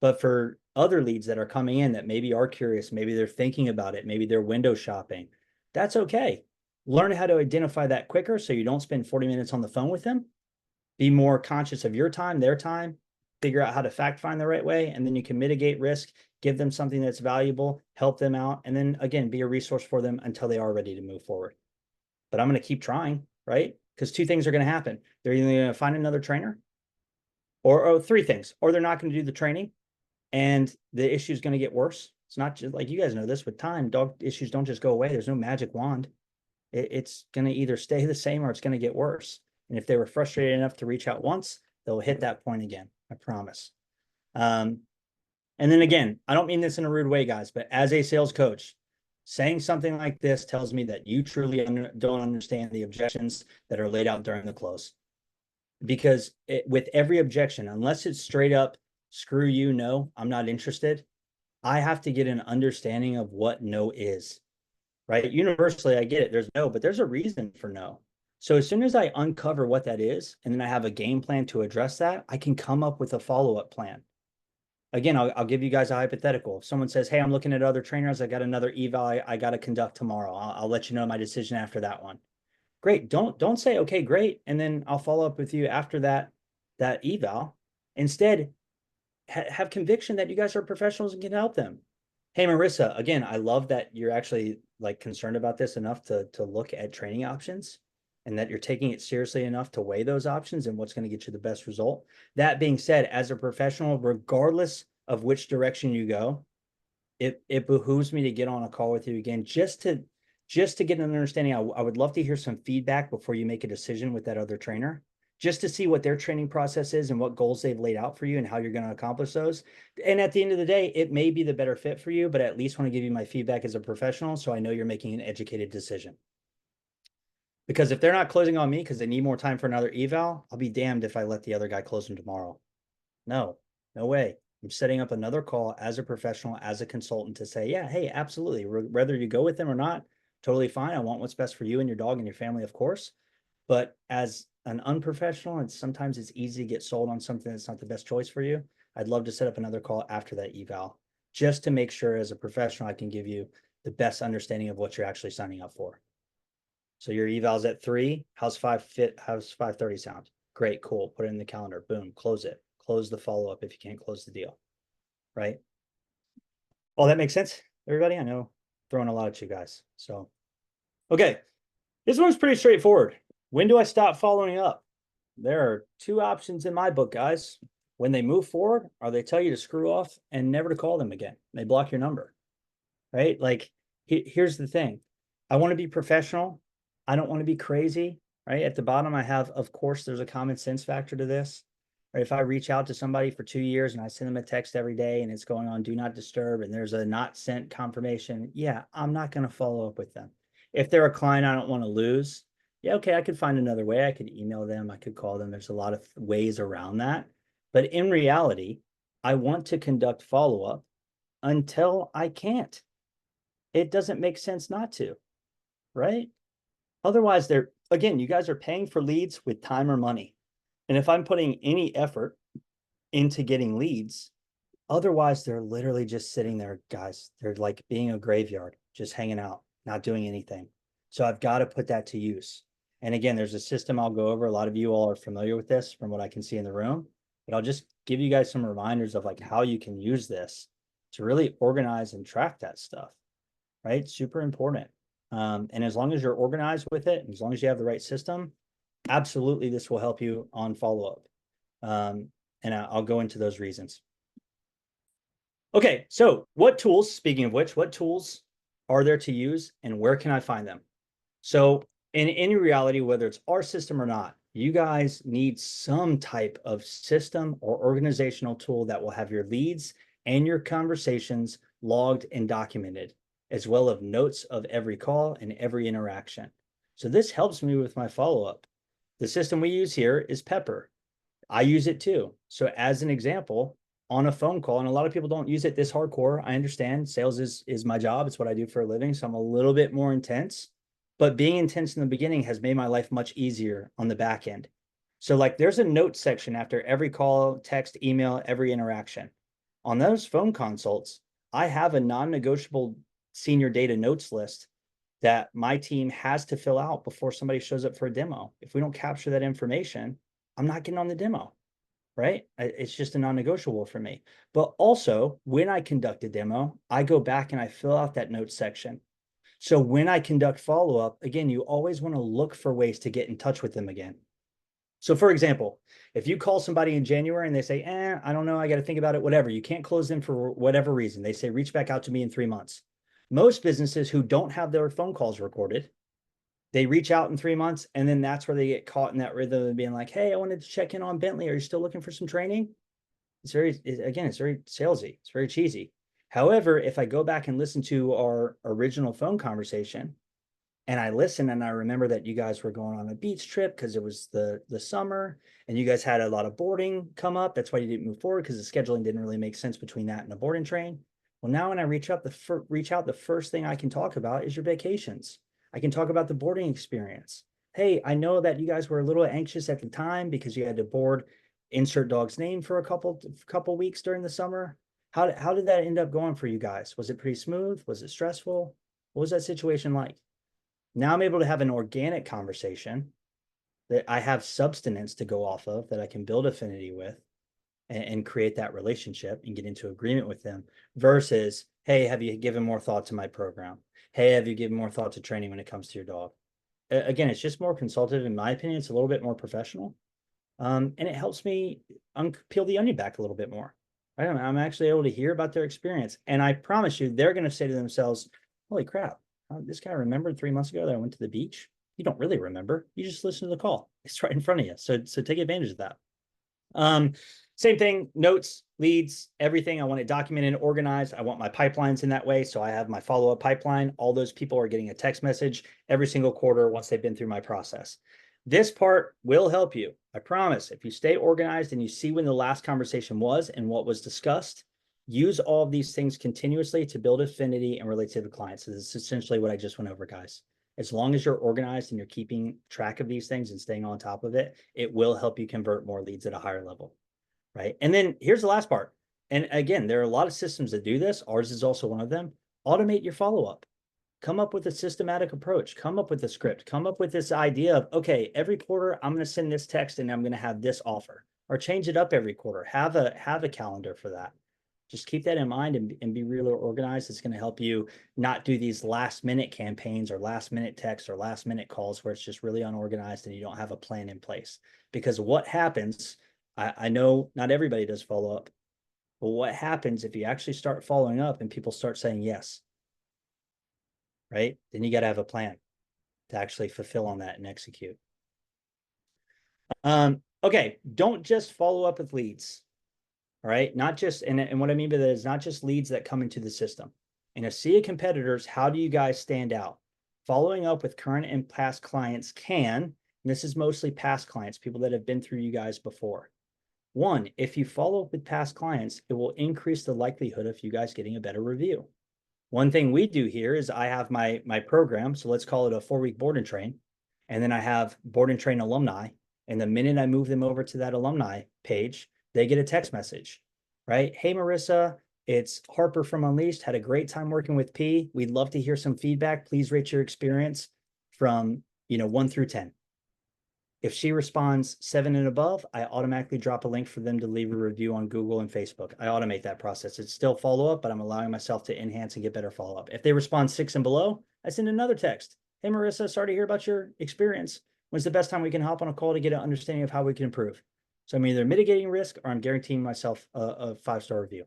But for other leads that are coming in that maybe are curious, maybe they're thinking about it, maybe they're window shopping, that's okay. Learn how to identify that quicker so you don't spend 40 minutes on the phone with them. Be more conscious of your time, their time, figure out how to fact find the right way, and then you can mitigate risk, give them something that's valuable, help them out, and then again, be a resource for them until they are ready to move forward. But I'm going to keep trying, right? Because two things are going to happen. They're either going to find another trainer or three things, or they're not going to do the training and the issue is going to get worse. It's not just like, you guys know this, with time, dog issues don't just go away. There's no magic wand. It's going to either stay the same or it's going to get worse. And if they were frustrated enough to reach out once, they'll hit that point again. I promise. And then again, I don't mean this in a rude way, guys, but as a sales coach, saying something like this tells me that you truly don't understand the objections that are laid out during the close. Because with every objection, unless it's straight up, screw you, no, I'm not interested, I have to get an understanding of what no is, right? Universally, I get it. There's no, but there's a reason for no. So as soon as I uncover what that is, and then I have a game plan to address that, I can come up with a follow-up plan. Again, I'll give you guys a hypothetical. If someone says, hey, I'm looking at other trainers, I got another eval I got to conduct tomorrow. I'll let you know my decision after that one. Great. Don't say, okay, great. And then I'll follow up with you after that eval. Instead, have conviction that you guys are professionals and can help them. Hey, Marissa, again, I love that you're actually like concerned about this enough to look at training options and that you're taking it seriously enough to weigh those options and what's going to get you the best result. That being said, as a professional, regardless of which direction you go, it behooves me to get on a call with you again just to get an understanding. I would love to hear some feedback before you make a decision with that other trainer, just to see what their training process is and what goals they've laid out for you and how you're going to accomplish those. And at the end of the day, it may be the better fit for you, but I at least want to give you my feedback as a professional so I know you're making an educated decision. Because if they're not closing on me because they need more time for another eval, I'll be damned if I let the other guy close them tomorrow. No way. I'm setting up another call as a professional, as a consultant to say, yeah, hey, absolutely. Whether you go with them or not, totally fine. I want what's best for you and your dog and your family, of course. But as an unprofessional, and sometimes it's easy to get sold on something that's not the best choice for you. I'd love to set up another call after that eval, just to make sure as a professional, I can give you the best understanding of what you're actually signing up for. So your eval's at 3. How's 5:30 sound? Great, cool. Put it in the calendar. Boom, close it. Close the follow-up if you can't close the deal, right? Oh, that makes sense, everybody? I know throwing a lot at you guys. So, okay, this one's pretty straightforward. When do I stop following up? There are 2 options in my book, guys. When they move forward, or they tell you to screw off and never to call them again. They block your number, right? Like, here's the thing. I want to be professional. I don't want to be crazy, right? At the bottom, I have, of course, there's a common sense factor to this. Or if I reach out to somebody for 2 years and I send them a text every day and it's going on do not disturb and there's a not sent confirmation, yeah, I'm not going to follow up with them. If they're a client I don't want to lose, yeah, okay, I could find another way. I could email them, I could call them. There's a lot of ways around that. But in reality, I want to conduct follow-up until I can't. It doesn't make sense not to, right? Otherwise, again, you guys are paying for leads with time or money. And if I'm putting any effort into getting leads, otherwise they're literally just sitting there, guys. They're like being a graveyard, just hanging out, not doing anything. So I've got to put that to use. And again, there's a system I'll go over. A lot of you all are familiar with this from what I can see in the room, but I'll just give you guys some reminders of like how you can use this to really organize and track that stuff, right? Super important. And as long as you're organized with it, and as long as you have the right system, absolutely this will help you on follow-up. And I'll go into those reasons. Okay, so what tools, speaking of which, what tools are there to use and where can I find them? So in reality, whether it's our system or not, you guys need some type of system or organizational tool that will have your leads and your conversations logged and documented, as well as notes of every call and every interaction. So this helps me with my follow-up. The system we use here is Pepper. I use it too. So as an example, on a phone call, and a lot of people don't use it this hardcore. I understand sales is my job. It's what I do for a living. So I'm a little bit more intense, but being intense in the beginning has made my life much easier on the back end. So like there's a note section after every call, text, email, every interaction. On those phone consults, I have a non-negotiable senior data notes list that my team has to fill out before somebody shows up for a demo. If we don't capture that information, I'm not getting on the demo, right? It's just a non-negotiable for me. But also, when I conduct a demo, I go back and I fill out that notes section. So when I conduct follow-up, again, you always want to look for ways to get in touch with them again. So for example, if you call somebody in January and they say, I don't know, I got to think about it, whatever, you can't close them for whatever reason. They say, reach back out to me in 3 months. Most businesses who don't have their phone calls recorded, they reach out in 3 months, and then that's where they get caught in that rhythm of being like, hey, I wanted to check in on Bentley. Are you still looking for some training? It's very salesy. It's very cheesy. However, if I go back and listen to our original phone conversation and I listen and I remember that you guys were going on a beach trip because it was the summer and you guys had a lot of boarding come up. That's why you didn't move forward because the scheduling didn't really make sense between that and a boarding train. Well, now when I reach out, the first thing I can talk about is your vacations. I can talk about the boarding experience. Hey, I know that you guys were a little anxious at the time because you had to board insert dog's name for a couple weeks during the summer. How did that end up going for you guys? Was it pretty smooth? Was it stressful? What was that situation like? Now I'm able to have an organic conversation that I have substance to go off of that I can build affinity with. and create that relationship and get into agreement with them versus, hey, have you given more thought to my program? Hey, have you given more thought to training when it comes to your dog? Again, it's just more consultative. In my opinion, it's a little bit more professional. And it helps me peel the onion back a little bit more. Right? I'm actually able to hear about their experience. And I promise you, they're going to say to themselves, holy crap, this guy remembered 3 months ago that I went to the beach. You don't really remember. You just listen to the call. It's right in front of you. So take advantage of that. Same thing, notes, leads, everything. I want it documented and organized. I want my pipelines in that way. So I have my follow-up pipeline. All those people are getting a text message every single quarter once they've been through my process. This part will help you. I promise. If you stay organized and you see when the last conversation was and what was discussed, use all of these things continuously to build affinity and relate to the clients. So this is essentially what I just went over, guys. As long as you're organized and you're keeping track of these things and staying on top of it, it will help you convert more leads at a higher level, right? And then here's the last part. And again, there are a lot of systems that do this. Ours is also one of them. Automate your follow-up. Come up with a systematic approach. Come up with a script. Come up with this idea of, okay, every quarter I'm going to send this text and I'm going to have this offer, or change it up every quarter. Have a calendar for that. Just keep that in mind and be really organized. It's going to help you not do these last minute campaigns or last minute texts or last minute calls where it's just really unorganized and you don't have a plan in place. Because what happens, I know not everybody does follow up, but what happens if you actually start following up and people start saying yes, right? Then you got to have a plan to actually fulfill on that and execute. Okay, don't just follow up with leads. All right, not just, and what I mean by that is not just leads that come into the system. In a sea of competitors, how do you guys stand out? Following up with current and past clients can, and this is mostly past clients, people that have been through you guys before. One, if you follow up with past clients, it will increase the likelihood of you guys getting a better review. One thing we do here is I have my program, so let's call it a 4-week board and train, and then I have board and train alumni, and the minute I move them over to that alumni page, they get a text message, right? Hey, Marissa, it's Harper from Unleashed. Had a great time working with P. We'd love to hear some feedback. Please rate your experience from 1 through 10. If she responds 7 and above, I automatically drop a link for them to leave a review on Google and Facebook. I automate that process. It's still follow-up, but I'm allowing myself to enhance and get better follow-up. If they respond 6 and below, I send another text. Hey, Marissa, sorry to hear about your experience. When's the best time we can hop on a call to get an understanding of how we can improve? So I'm either mitigating risk or I'm guaranteeing myself a 5-star review,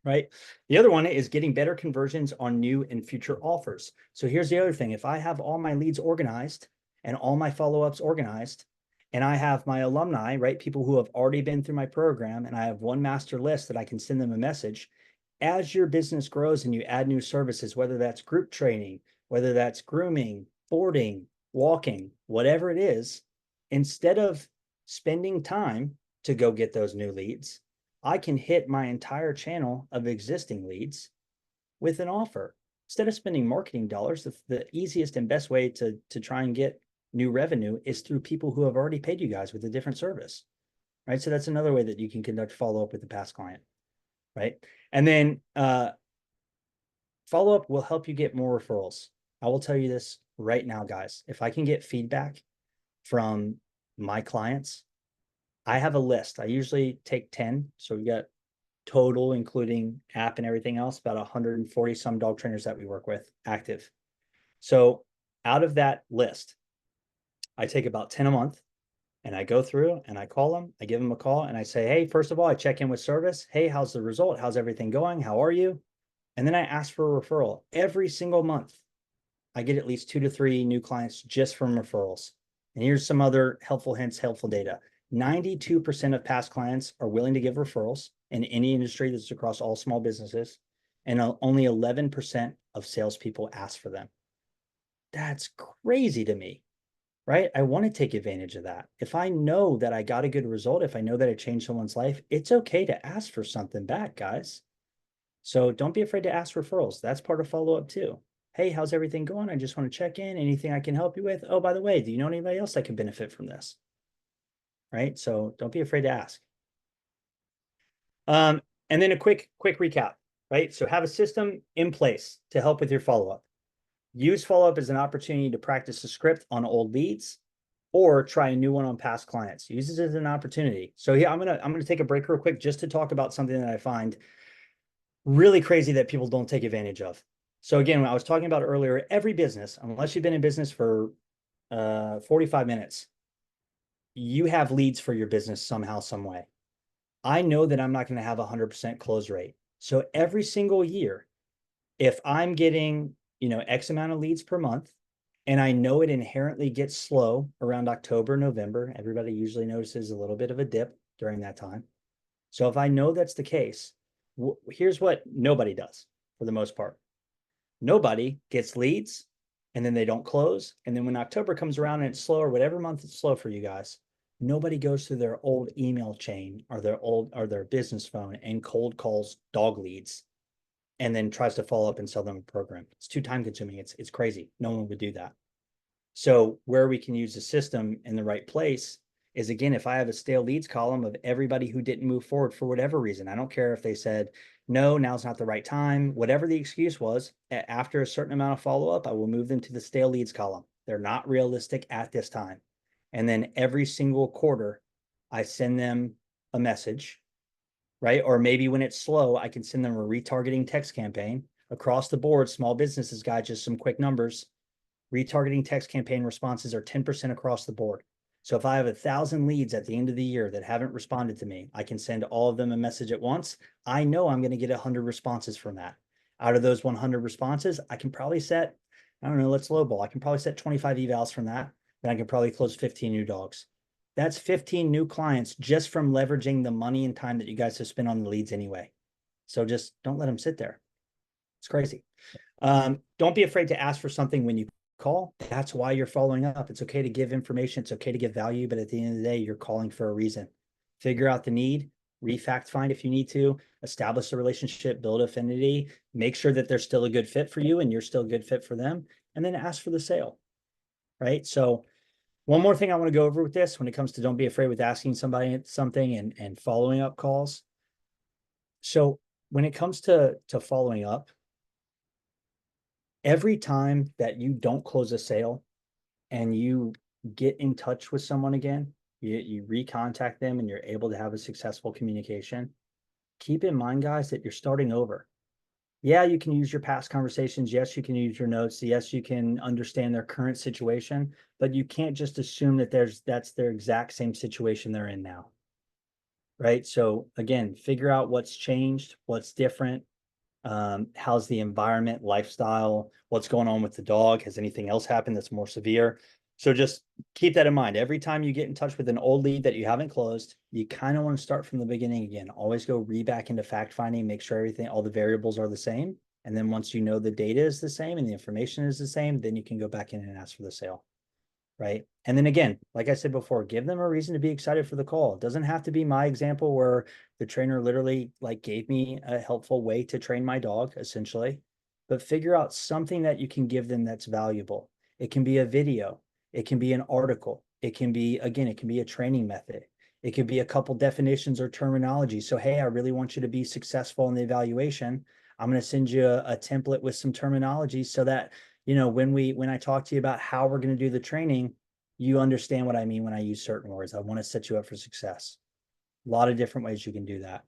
right? The other one is getting better conversions on new and future offers. So here's the other thing. If I have all my leads organized and all my follow-ups organized, and I have my alumni, right, people who have already been through my program, and I have one master list that I can send them a message, as your business grows and you add new services, whether that's group training, whether that's grooming, boarding, walking, whatever it is, instead of spending time to go get those new leads, I can hit my entire channel of existing leads with an offer. Instead of spending marketing dollars, the easiest and best way to try and get new revenue is through people who have already paid you guys with a different service, right? So that's another way that you can conduct follow-up with the past client, right? And then follow-up will help you get more referrals. I will tell you this right now, guys. If I can get feedback from my clients, I have a list. I usually take 10. So we got total, including app and everything else, about 140 some dog trainers that we work with active. So out of that list, I take about 10 a month and I go through and I call them, I give them a call and I say, hey, first of all, I check in with service. Hey, how's the result? How's everything going? How are you? And then I ask for a referral every single month. I get at least 2 to 3 new clients just from referrals. And here's some other helpful hints, helpful data. 92% of past clients are willing to give referrals in any industry that's across all small businesses. And only 11% of salespeople ask for them. That's crazy to me, right? I want to take advantage of that. If I know that I got a good result, if I know that it changed someone's life, it's okay to ask for something back, guys. So don't be afraid to ask referrals. That's part of follow-up too. Hey, how's everything going? I just want to check in. Anything I can help you with? Oh, by the way, do you know anybody else that could benefit from this? Right? So don't be afraid to ask. And then a quick recap, right? So have a system in place to help with your follow-up. Use follow-up as an opportunity to practice the script on old leads. or try a new one on past clients. Use it as an opportunity. So here, I'm gonna take a break real quick just to talk about something that I find really crazy that people don't take advantage of. So again, when I was talking about earlier, every business, unless you've been in business for 45 minutes, you have leads for your business somehow, some way. I know that I'm not going to have 100% close rate. So every single year, if I'm getting, X amount of leads per month, and I know it inherently gets slow around October, November, everybody usually notices a little bit of a dip during that time. So if I know that's the case, here's what nobody does for the most part. Nobody gets leads and then they don't close. And then when October comes around and it's slow, or whatever month it's slow for you guys, nobody goes to their old email chain or their business phone and cold calls dog leads and then tries to follow up and sell them a program. It's too time consuming. It's crazy. No one would do that. So where we can use the system in the right place is, again, if I have a stale leads column of everybody who didn't move forward for whatever reason, I don't care if they said, no, now's not the right time, whatever the excuse was, after a certain amount of follow-up, I will move them to the stale leads column. They're not realistic at this time. And then every single quarter, I send them a message, right? Or maybe when it's slow, I can send them a retargeting text campaign across the board. Small businesses got just some quick numbers. Retargeting text campaign responses are 10% across the board. So if I have 1,000 leads at the end of the year that haven't responded to me, I can send all of them a message at once. I know I'm going to get 100 responses from that. Out of those 100 responses, I can probably set, I don't know, let's lowball. I can probably set 25 evals from that. Then I can probably close 15 new dogs. That's 15 new clients just from leveraging the money and time that you guys have spent on the leads anyway. So just don't let them sit there. It's crazy. Don't be afraid to ask for something when you call. That's why you're following up. It's okay to give information. It's okay to give value, but at the end of the day, you're calling for a reason. Figure out the need, refact find if you need to, establish a relationship, build affinity, make sure that they're still a good fit for you and you're still a good fit for them, and then ask for the sale, right? So one more thing I want to go over with this when it comes to don't be afraid with asking somebody something and following up calls. So when it comes to following up, every time that you don't close a sale and you get in touch with someone again, you recontact them and you're able to have a successful communication, keep in mind, guys, that you're starting over. Yeah, you can use your past conversations. Yes, you can use your notes. Yes, you can understand their current situation, but you can't just assume that that's their exact same situation they're in now. Right? So again, figure out what's changed, what's different, how's the environment, lifestyle, what's going on with the dog, has anything else happened that's more severe. So just keep that in mind. Every time you get in touch with an old lead that you haven't closed, you kind of want to start from the beginning again. Always go back into fact finding, make sure everything, all the variables are the same. And then once you know the data is the same and the information is the same, then you can go back in and ask for the sale. Right. And then again, like I said before, give them a reason to be excited for the call. It doesn't have to be my example where the trainer literally like gave me a helpful way to train my dog, essentially, but figure out something that you can give them that's valuable. It can be a video. It can be an article. It can be, again, it can be a training method. It could be a couple definitions or terminology. So, hey, I really want you to be successful in the evaluation. I'm going to send you a template with some terminology so that when I talk to you about how we're going to do the training, you understand what I mean when I use certain words. I want to set you up for success. A lot of different ways you can do that.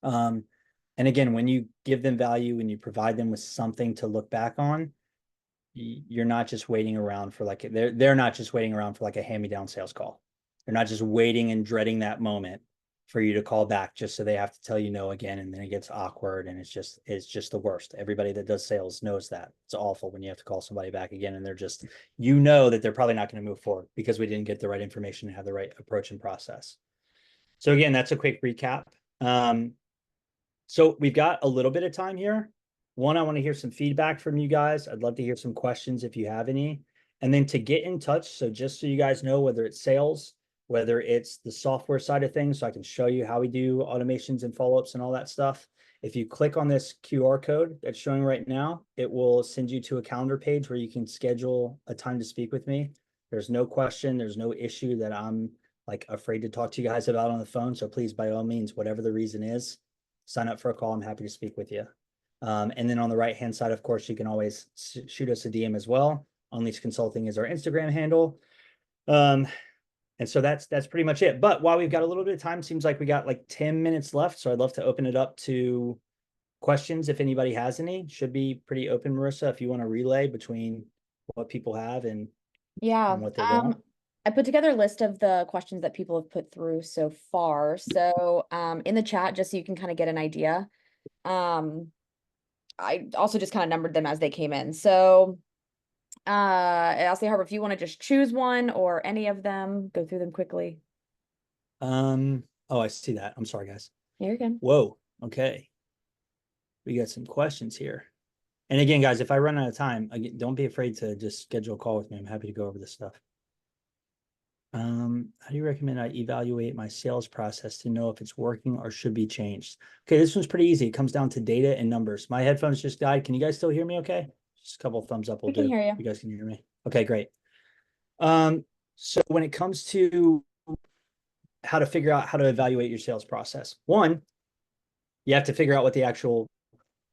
And again, when you give them value and you provide them with something to look back on, you're not just waiting around for they're not just waiting around for like a hand-me-down sales call. They're not just waiting and dreading that moment for you to call back just so they have to tell you no again, and then it gets awkward and it's just the worst. Everybody that does sales knows that. It's awful when you have to call somebody back again and they're just, that they're probably not going to move forward because we didn't get the right information and have the right approach and process. So again, that's a quick recap. So we've got a little bit of time here. One, I want to hear some feedback from you guys. I'd love to hear some questions if you have any. And then to get in touch, so just so you guys know, whether it's sales, whether it's the software side of things, so I can show you how we do automations and follow-ups and all that stuff. If you click on this QR code that's showing right now, it will send you to a calendar page where you can schedule a time to speak with me. There's no question, there's no issue that I'm like afraid to talk to you guys about on the phone. So please, by all means, whatever the reason is, sign up for a call. I'm happy to speak with you. And then on the right-hand side, of course, you can always shoot us a DM as well. Unleash Consulting is our Instagram handle. And so that's pretty much it. But while we've got a little bit of time, seems like we got like 10 minutes left. So I'd love to open it up to questions if anybody has any. Should be pretty open, Marissa, if you want to relay between what people have and Yeah. what they want. I put together a list of the questions that people have put through so far. So in the chat, just so you can kind of get an idea. I also just kind of numbered them as they came in. So I'll say, Harbor, if you want to just choose one or any of them, go through them quickly. Oh, I see that. I'm sorry, guys. You're good. Whoa. Okay. We got some questions here. And again, guys, if I run out of time, again, don't be afraid to just schedule a call with me. I'm happy to go over this stuff. How do you recommend I evaluate my sales process to know if it's working or should be changed? Okay, this one's pretty easy. It comes down to data and numbers. My headphones just died. Can you guys still hear me okay? Just a couple of thumbs up will We can do. hear you. You guys can hear me. Okay, great. So when it comes to how to figure out how to evaluate your sales process, one, you have to figure out what the actual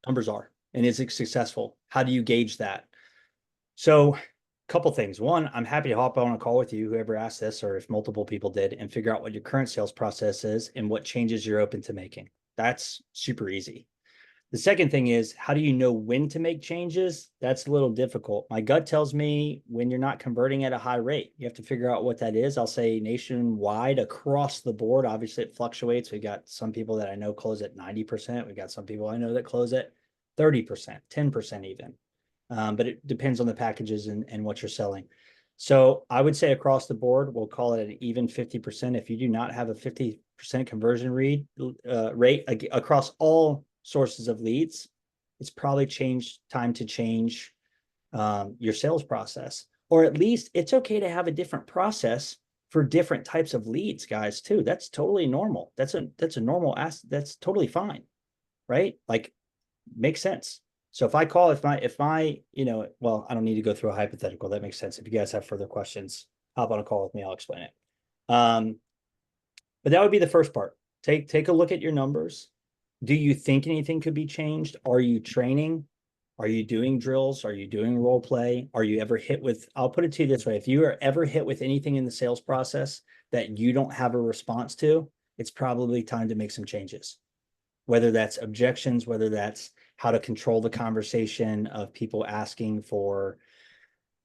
numbers are and is it successful? How do you gauge that? So couple things. One, I'm happy to hop on a call with you, whoever asked this, or if multiple people did, and figure out what your current sales process is and what changes you're open to making. That's super easy. The second thing is, how do you know when to make changes? That's a little difficult. My gut tells me when you're not converting at a high rate. You have to figure out what that is. I'll say nationwide, across the board. Obviously, it fluctuates. We got some people that I know close at 90%. We got some people I know that close at 30%, 10% even. But it depends on the packages and what you're selling. So I would say across the board, we'll call it an even 50%. If you do not have a 50% conversion rate across all sources of leads, it's probably time to change your sales process. Or at least it's okay to have a different process for different types of leads, guys, too. That's totally normal. That's a normal that's totally fine, right? Like, makes sense. So if I call, if my, well, I don't need to go through a hypothetical. That makes sense. If you guys have further questions, hop on a call with me. I'll explain it. But that would be the first part. Take a look at your numbers. Do you think anything could be changed? Are you training? Are you doing drills? Are you doing role play? Are you ever hit with, I'll put it to you this way. If you are ever hit with anything in the sales process that you don't have a response to, it's probably time to make some changes. Whether that's objections, whether that's how to control the conversation of people asking for,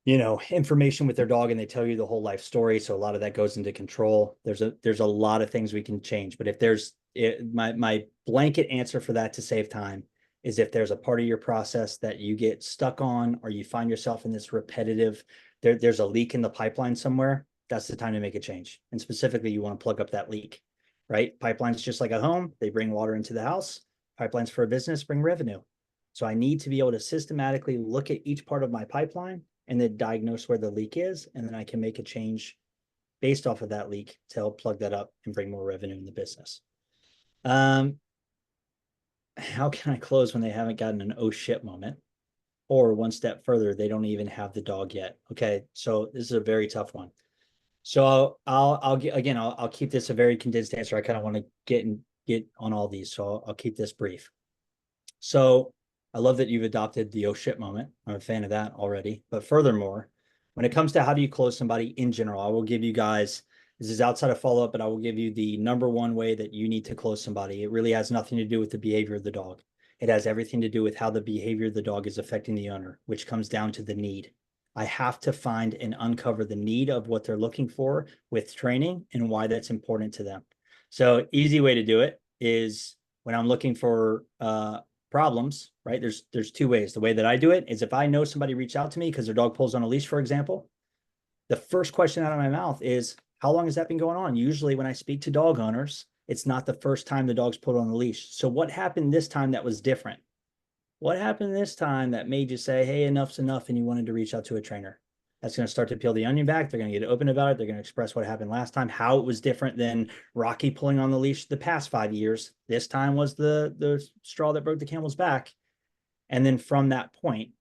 information with their dog and they tell you the whole life story. So a lot of that goes into control. There's a lot of things we can change. But if my blanket answer for that to save time is if there's a part of your process that you get stuck on or you find yourself in this repetitive, there's a leak in the pipeline somewhere, that's the time to make a change. And specifically, you want to plug up that leak, right? Pipelines, just like a home, they bring water into the house. Pipelines for a business bring revenue. So I need to be able to systematically look at each part of my pipeline and then diagnose where the leak is. And then I can make a change based off of that leak to help plug that up and bring more revenue in the business. How can I close when they haven't gotten an oh shit moment? Or one step further, they don't even have the dog yet. Okay, so this is a very tough one. So I'll keep this a very condensed answer. I kind of want to get on all these, so I'll keep this brief. So I love that you've adopted the oh shit moment. I'm a fan of that already. But furthermore, when it comes to how do you close somebody in general, I will give you guys, this is outside of follow-up, but I will give you the number one way that you need to close somebody. It really has nothing to do with the behavior of the dog. It has everything to do with how the behavior of the dog is affecting the owner, which comes down to the need. I have to find and uncover the need of what they're looking for with training and why that's important to them. So easy way to do it is when I'm looking for problems, right? There's two ways. The way that I do it is if I know somebody reached out to me because their dog pulls on a leash, for example, the first question out of my mouth is, how long has that been going on? Usually when I speak to dog owners, it's not the first time the dog's pulled on the leash. So what happened this time that was different? What happened this time that made you say, hey, enough's enough, and you wanted to reach out to a trainer? That's going to start to peel the onion back. They're going to get open about it. They're going to express what happened last time, how it was different than Rocky pulling on the leash the past 5 years. This time was the straw that broke the camel's back. And then from that point,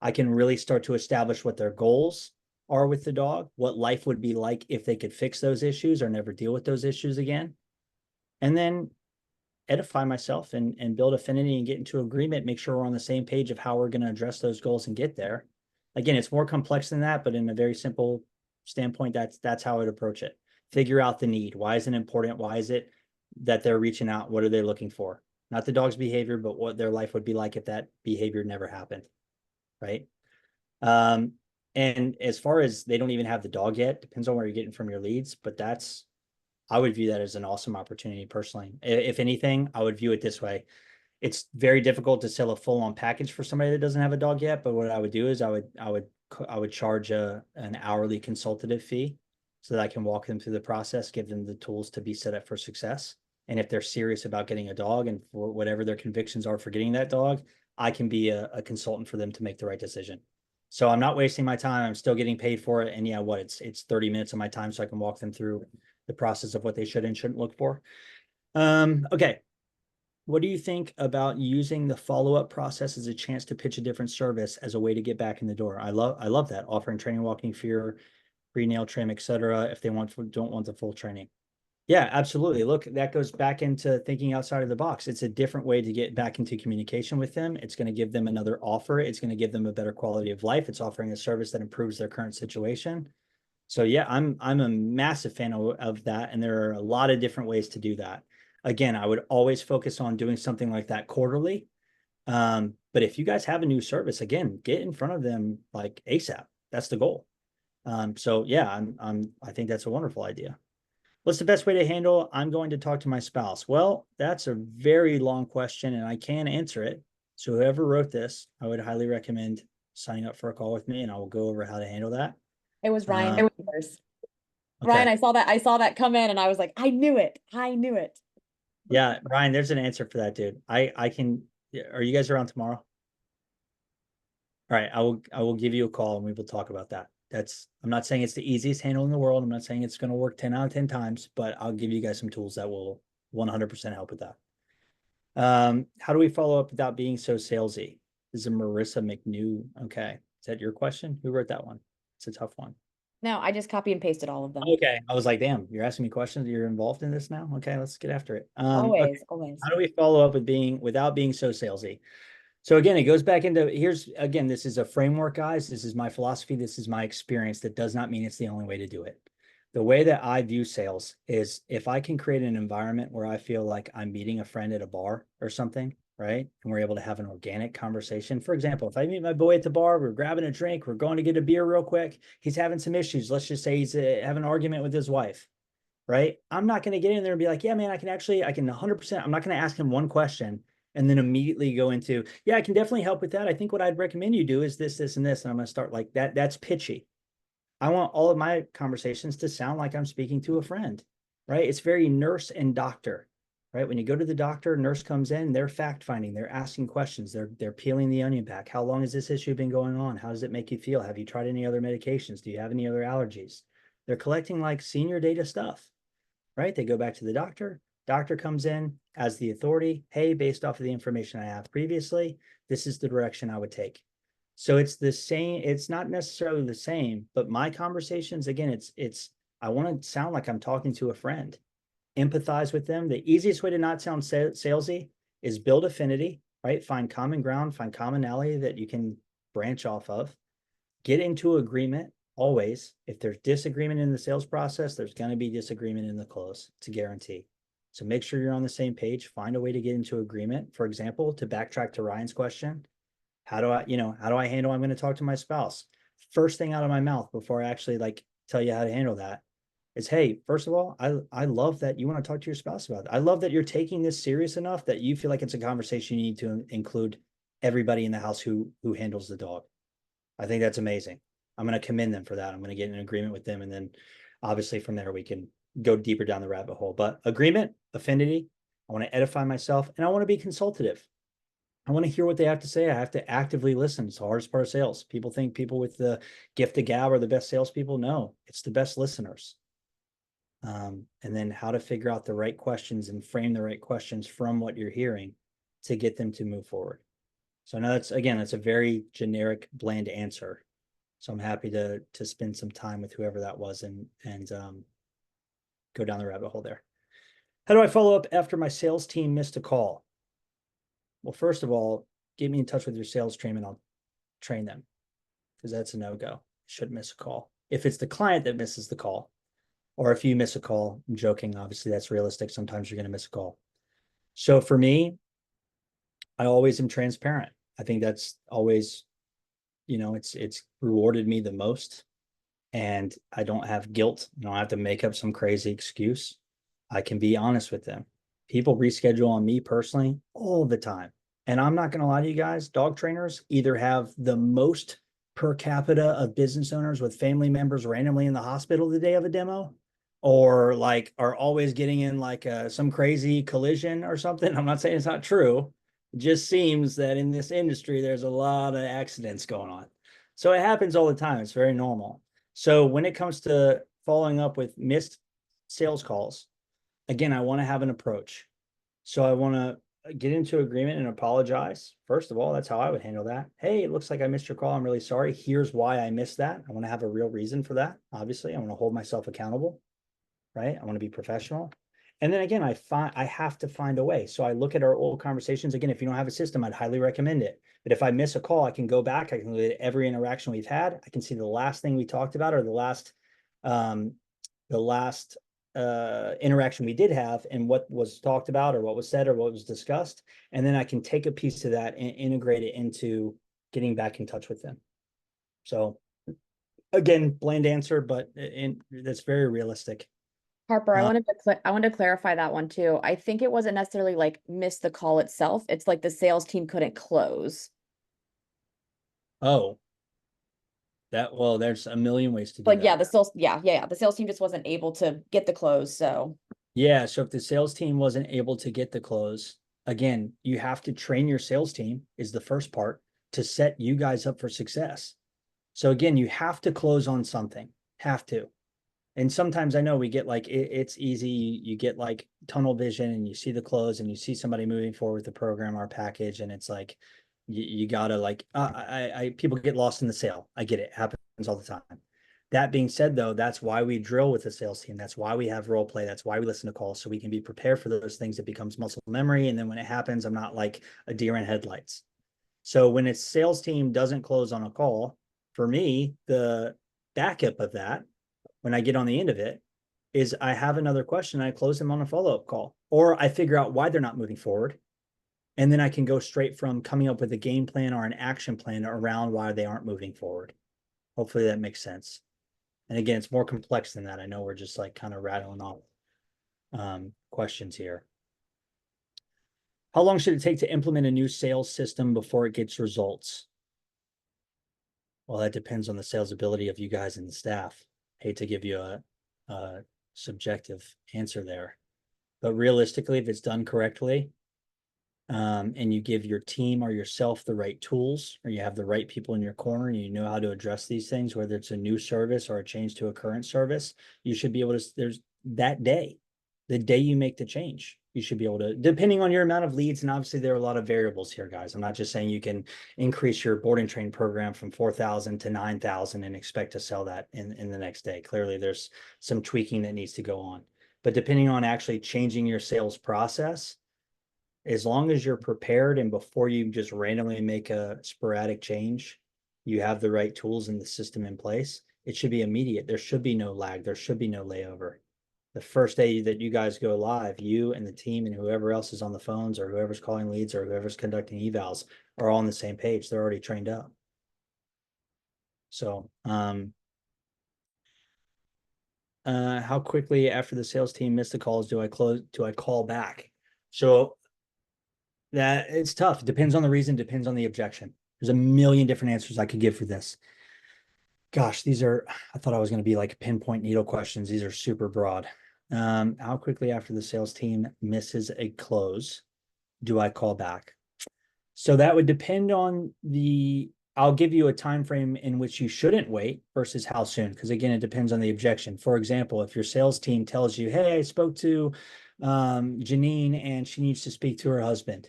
I can really start to establish what their goals are with the dog, what life would be like if they could fix those issues or never deal with those issues again. And then edify myself and build affinity and get into agreement, make sure we're on the same page of how we're going to address those goals and get there. Again, it's more complex than that, but in a very simple standpoint, that's how I'd approach it. Figure out the need. Why is it important? Why is it that they're reaching out? What are they looking for? Not the dog's behavior, but what their life would be like if that behavior never happened, right? And as far as they don't even have the dog yet, depends on where you're getting from your leads, but I would view that as an awesome opportunity personally. If anything, I would view it this way. It's very difficult to sell a full-on package for somebody that doesn't have a dog yet, but what I would do is I would charge an hourly consultative fee so that I can walk them through the process, give them the tools to be set up for success. And if they're serious about getting a dog and for whatever their convictions are for getting that dog, I can be a consultant for them to make the right decision. So I'm not wasting my time. I'm still getting paid for it. And yeah, it's 30 minutes of my time so I can walk them through the process of what they should and shouldn't look for. Okay. What do you think about using the follow-up process as a chance to pitch a different service as a way to get back in the door? I love that, offering training, walking, fear, free nail trim, etc. if they don't want the full training. Yeah, absolutely. Look, that goes back into thinking outside of the box. It's a different way to get back into communication with them. It's going to give them another offer. It's going to give them a better quality of life. It's offering a service that improves their current situation. So yeah, I'm a massive fan of that. And there are a lot of different ways to do that. Again, I would always focus on doing something like that quarterly. But if you guys have a new service, again, get in front of them like ASAP. That's the goal. So yeah, I think that's a wonderful idea. What's the best way to handle? I'm going to talk to my spouse. Well, that's a very long question and I can answer it. So whoever wrote this, I would highly recommend signing up for a call with me and I will go over how to handle that. It was Ryan. Okay. Ryan, I saw that come in and I was like, I knew it. Yeah, Ryan, there's an answer for that, dude. I can, are you guys around tomorrow? All right, I will give you a call and we will talk about that. I'm not saying it's the easiest handle in the world. I'm not saying it's going to work 10 out of 10 times, but I'll give you guys some tools that will 100% help with that. How do we follow up without being so salesy? This is a Marissa McNew. Okay. Is that your question? Who wrote that one? It's a tough one. No, I just copy and pasted all of them. Okay. I was like, damn, you're asking me questions. You're involved in this now. Okay. Let's get after it. Always. How do we follow up without being so salesy? So again, it goes back into this is a framework, guys. This is my philosophy. This is my experience. That does not mean it's the only way to do it. The way that I view sales is if I can create an environment where I feel like I'm meeting a friend at a bar or something, right? And we're able to have an organic conversation. For example, if I meet my boy at the bar, we're grabbing a drink, we're going to get a beer real quick. He's having some issues. Let's just say he's having an argument with his wife, right? I'm not going to get in there and be like, yeah, man, I can 100%. I'm not going to ask him one question and then immediately go into, yeah, I can definitely help with that. I think what I'd recommend you do is this, this, and this. And I'm going to start like that. That's pitchy. I want all of my conversations to sound like I'm speaking to a friend, right? It's very nurse and doctor, right? When you go to the doctor, nurse comes in, they're fact finding, they're asking questions, they're peeling the onion back. How long has this issue been going on? How does it make you feel? Have you tried any other medications? Do you have any other allergies? They're collecting like senior data stuff, right? They go back to the doctor. Doctor comes in as the authority. Hey, based off of the information I have previously, this is the direction I would take. So it's the same. It's not necessarily the same, but my conversations, again, I want to sound like I'm talking to a friend, empathize with them. The easiest way to not sound salesy is build affinity, right? Find common ground, find commonality that you can branch off of, get into agreement. Always, if there's disagreement in the sales process, there's going to be disagreement in the close. It's a guarantee. So make sure you're on the same page. Find a way to get into agreement. For example, to backtrack to Ryan's question, how do I handle, I'm going to talk to my spouse. First thing out of my mouth before I actually like tell you how to handle that is, hey, first of all, I love that you want to talk to your spouse about it. I love that you're taking this serious enough that you feel like it's a conversation you need to include everybody in the house who handles the dog. I think that's amazing. I'm going to commend them for that. I'm going to get in agreement with them. And then obviously from there, we can go deeper down the rabbit hole. But agreement, affinity, I want to edify myself and I want to be consultative. I want to hear what they have to say. I have to actively listen. It's the hardest part of sales. People think people with the gift of gab are the best salespeople. No, it's the best listeners. And then how to figure out the right questions and frame the right questions from what you're hearing to get them to move forward. So now that's a very generic, bland answer. So I'm happy to spend some time with whoever that was and go down the rabbit hole there. How do I follow up after my sales team missed a call? Well, first of all, get me in touch with your sales team and I'll train them because that's a no-go. Shouldn't miss a call. if it's the client that misses the call, or if you miss a call, I'm joking, obviously that's realistic. Sometimes you're going to miss a call. So for me, I always am transparent. I think that's always, it's rewarded me the most. And I don't have guilt. I don't have to make up some crazy excuse. I can be honest with them. People reschedule on me personally all the time. And I'm not going to lie to you guys, dog trainers either have the most per capita of business owners with family members randomly in the hospital the day of a demo, or like are always getting in like some crazy collision or something. I'm not saying it's not true. It just seems that in this industry, there's a lot of accidents going on. So it happens all the time. It's very normal. So when it comes to following up with missed sales calls, again, I want to have an approach. So I want to get into agreement and apologize. First of all, that's how I would handle that. Hey, it looks like I missed your call. I'm really sorry. Here's why I missed that. I want to have a real reason for that. Obviously, I want to hold myself accountable, right? I want to be professional. And then again, I have to find a way. So I look at our old conversations. Again, if you don't have a system, I'd highly recommend it. But if I miss a call, I can go back. I can look at every interaction we've had. I can see the last thing we talked about, or the last interaction we did have, and what was talked about, or what was said, or what was discussed. And then I can take a piece of that and integrate it into getting back in touch with them. So again, bland answer, but that's very realistic. Harper, I wanted to clarify that one too. I think it wasn't necessarily like miss the call itself. It's like the sales team couldn't close. Oh, well, there's a million ways to do Like, that. yeah, the sales team just wasn't able to get the close. So Yeah, so if the sales team wasn't able to get the close, again, you have to train your sales team is the first part to set you guys up for success. So again, you have to close on something, have to. And sometimes I know we get like, it's easy. You get like tunnel vision and you see the close and you see somebody moving forward with the program or package. And it's like, you gotta like, people get lost in the sale. I get it. Happens all the time. That being said, though, that's why we drill with the sales team. That's why we have role play. That's why we listen to calls, so we can be prepared for those things. It becomes muscle memory. And then when it happens, I'm not like a deer in headlights. So when a sales team doesn't close on a call, for me, the backup of that, when I get on the end of it, is I have another question. I close them on a follow-up call, or I figure out why they're not moving forward. And then I can go straight from coming up with a game plan or an action plan around why they aren't moving forward. Hopefully that makes sense. And again, it's more complex than that. I know we're just like kind of rattling off questions here. How long should it take to implement a new sales system before it gets results? Well, that depends on the sales ability of you guys and the staff. Hate to give you a subjective answer there, but realistically, if it's done correctly, and you give your team or yourself the right tools, or you have the right people in your corner, and you know how to address these things, whether it's a new service or a change to a current service, you should be able to, there's that day, the day you make the change, you should be able to, depending on your amount of leads. And obviously there are a lot of variables here, guys. I'm not just saying you can increase your board and train program from 4,000 to 9,000 and expect to sell that in the next day. Clearly there's some tweaking that needs to go on, but depending on actually changing your sales process, as long as you're prepared and before you just randomly make a sporadic change, you have the right tools and the system in place, it should be immediate. There should be no lag. There should be no layover. The first day that you guys go live, you and the team and whoever else is on the phones or whoever's calling leads or whoever's conducting evals are all on the same page. They're already trained up. So, how quickly after the sales team missed the calls do I call back? So that it's tough. It depends on the reason, depends on the objection. There's a million different answers I could give for this. Gosh, I thought I was going to be like pinpoint needle questions. These are super broad. How quickly after the sales team misses a close do I call back? So that would depend on I'll give you a time frame in which you shouldn't wait versus how soon, because again, it depends on the objection. For example, if your sales team tells you, hey, I spoke to Janine and she needs to speak to her husband.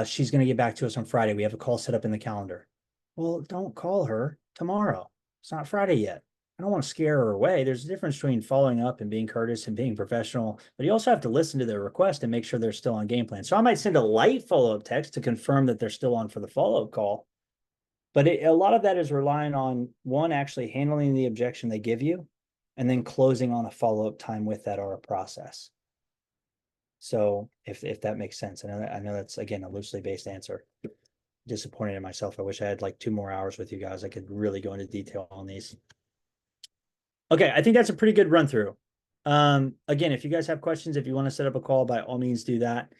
She's going to get back to us on Friday. We have a call set up in the calendar. Well, don't call her tomorrow. It's not Friday yet. I don't want to scare her away. There's a difference between following up and being courteous and being professional, but you also have to listen to their request and make sure they're still on game plan. So I might send a light follow-up text to confirm that they're still on for the follow-up call. But a lot of that is relying on one, actually handling the objection they give you, and then closing on a follow-up time with that or a process. So if that makes sense, I know that's again a loosely based answer. Disappointed in myself. I wish I had like 2 more hours with you guys. I could really go into detail on these. Okay, I think that's a pretty good run through. Again, if you guys have questions, if you want to set up a call, by all means do that.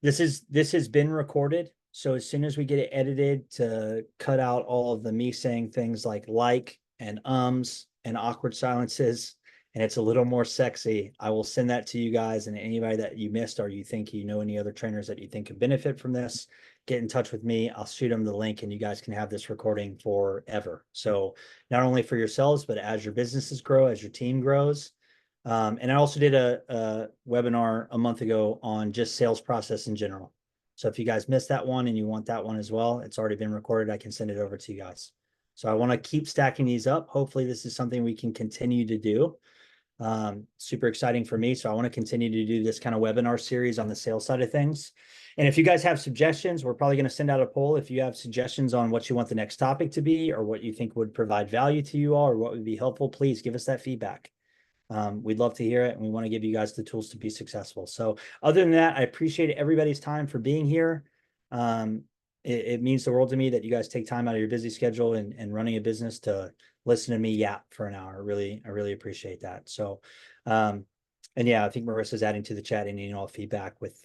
This has been recorded. So as soon as we get it edited to cut out all of the me saying things like and and awkward silences, and it's a little more sexy, I will send that to you guys, and anybody that you missed or you think you know any other trainers that you think could benefit from this, get in touch with me. I'll shoot them the link and you guys can have this recording forever. So not only for yourselves, but as your businesses grow, as your team grows. And I also did a webinar a month ago on just sales process in general. So if you guys missed that one and you want that one as well, it's already been recorded. I can send it over to you guys. So I want to keep stacking these up. Hopefully this is something we can continue to do. Super exciting for me. So I want to continue to do this kind of webinar series on the sales side of things. And if you guys have suggestions, we're probably going to send out a poll. If you have suggestions on what you want the next topic to be, or what you think would provide value to you all, or what would be helpful, please give us that feedback. We'd love to hear it, and we want to give you guys the tools to be successful. So other than that, I appreciate everybody's time for being here. It means the world to me that you guys take time out of your busy schedule and running a business to listen to me yap for an hour. I really appreciate that. So, and yeah, I think Marissa's adding to the chat and all feedback with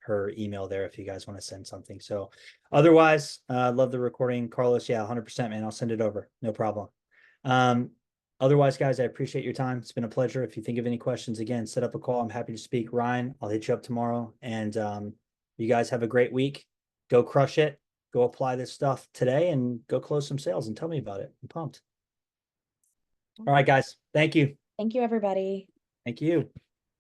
her email there if you guys want to send something. So otherwise, love the recording. Carlos, yeah, 100%, man. I'll send it over. No problem. Otherwise, guys, I appreciate your time. It's been a pleasure. If you think of any questions, again, set up a call. I'm happy to speak. Ryan, I'll hit you up tomorrow. And you guys have a great week. Go crush it. Go apply this stuff today and go close some sales and tell me about it. I'm pumped. All right, guys. Thank you. Thank you, everybody. Thank you.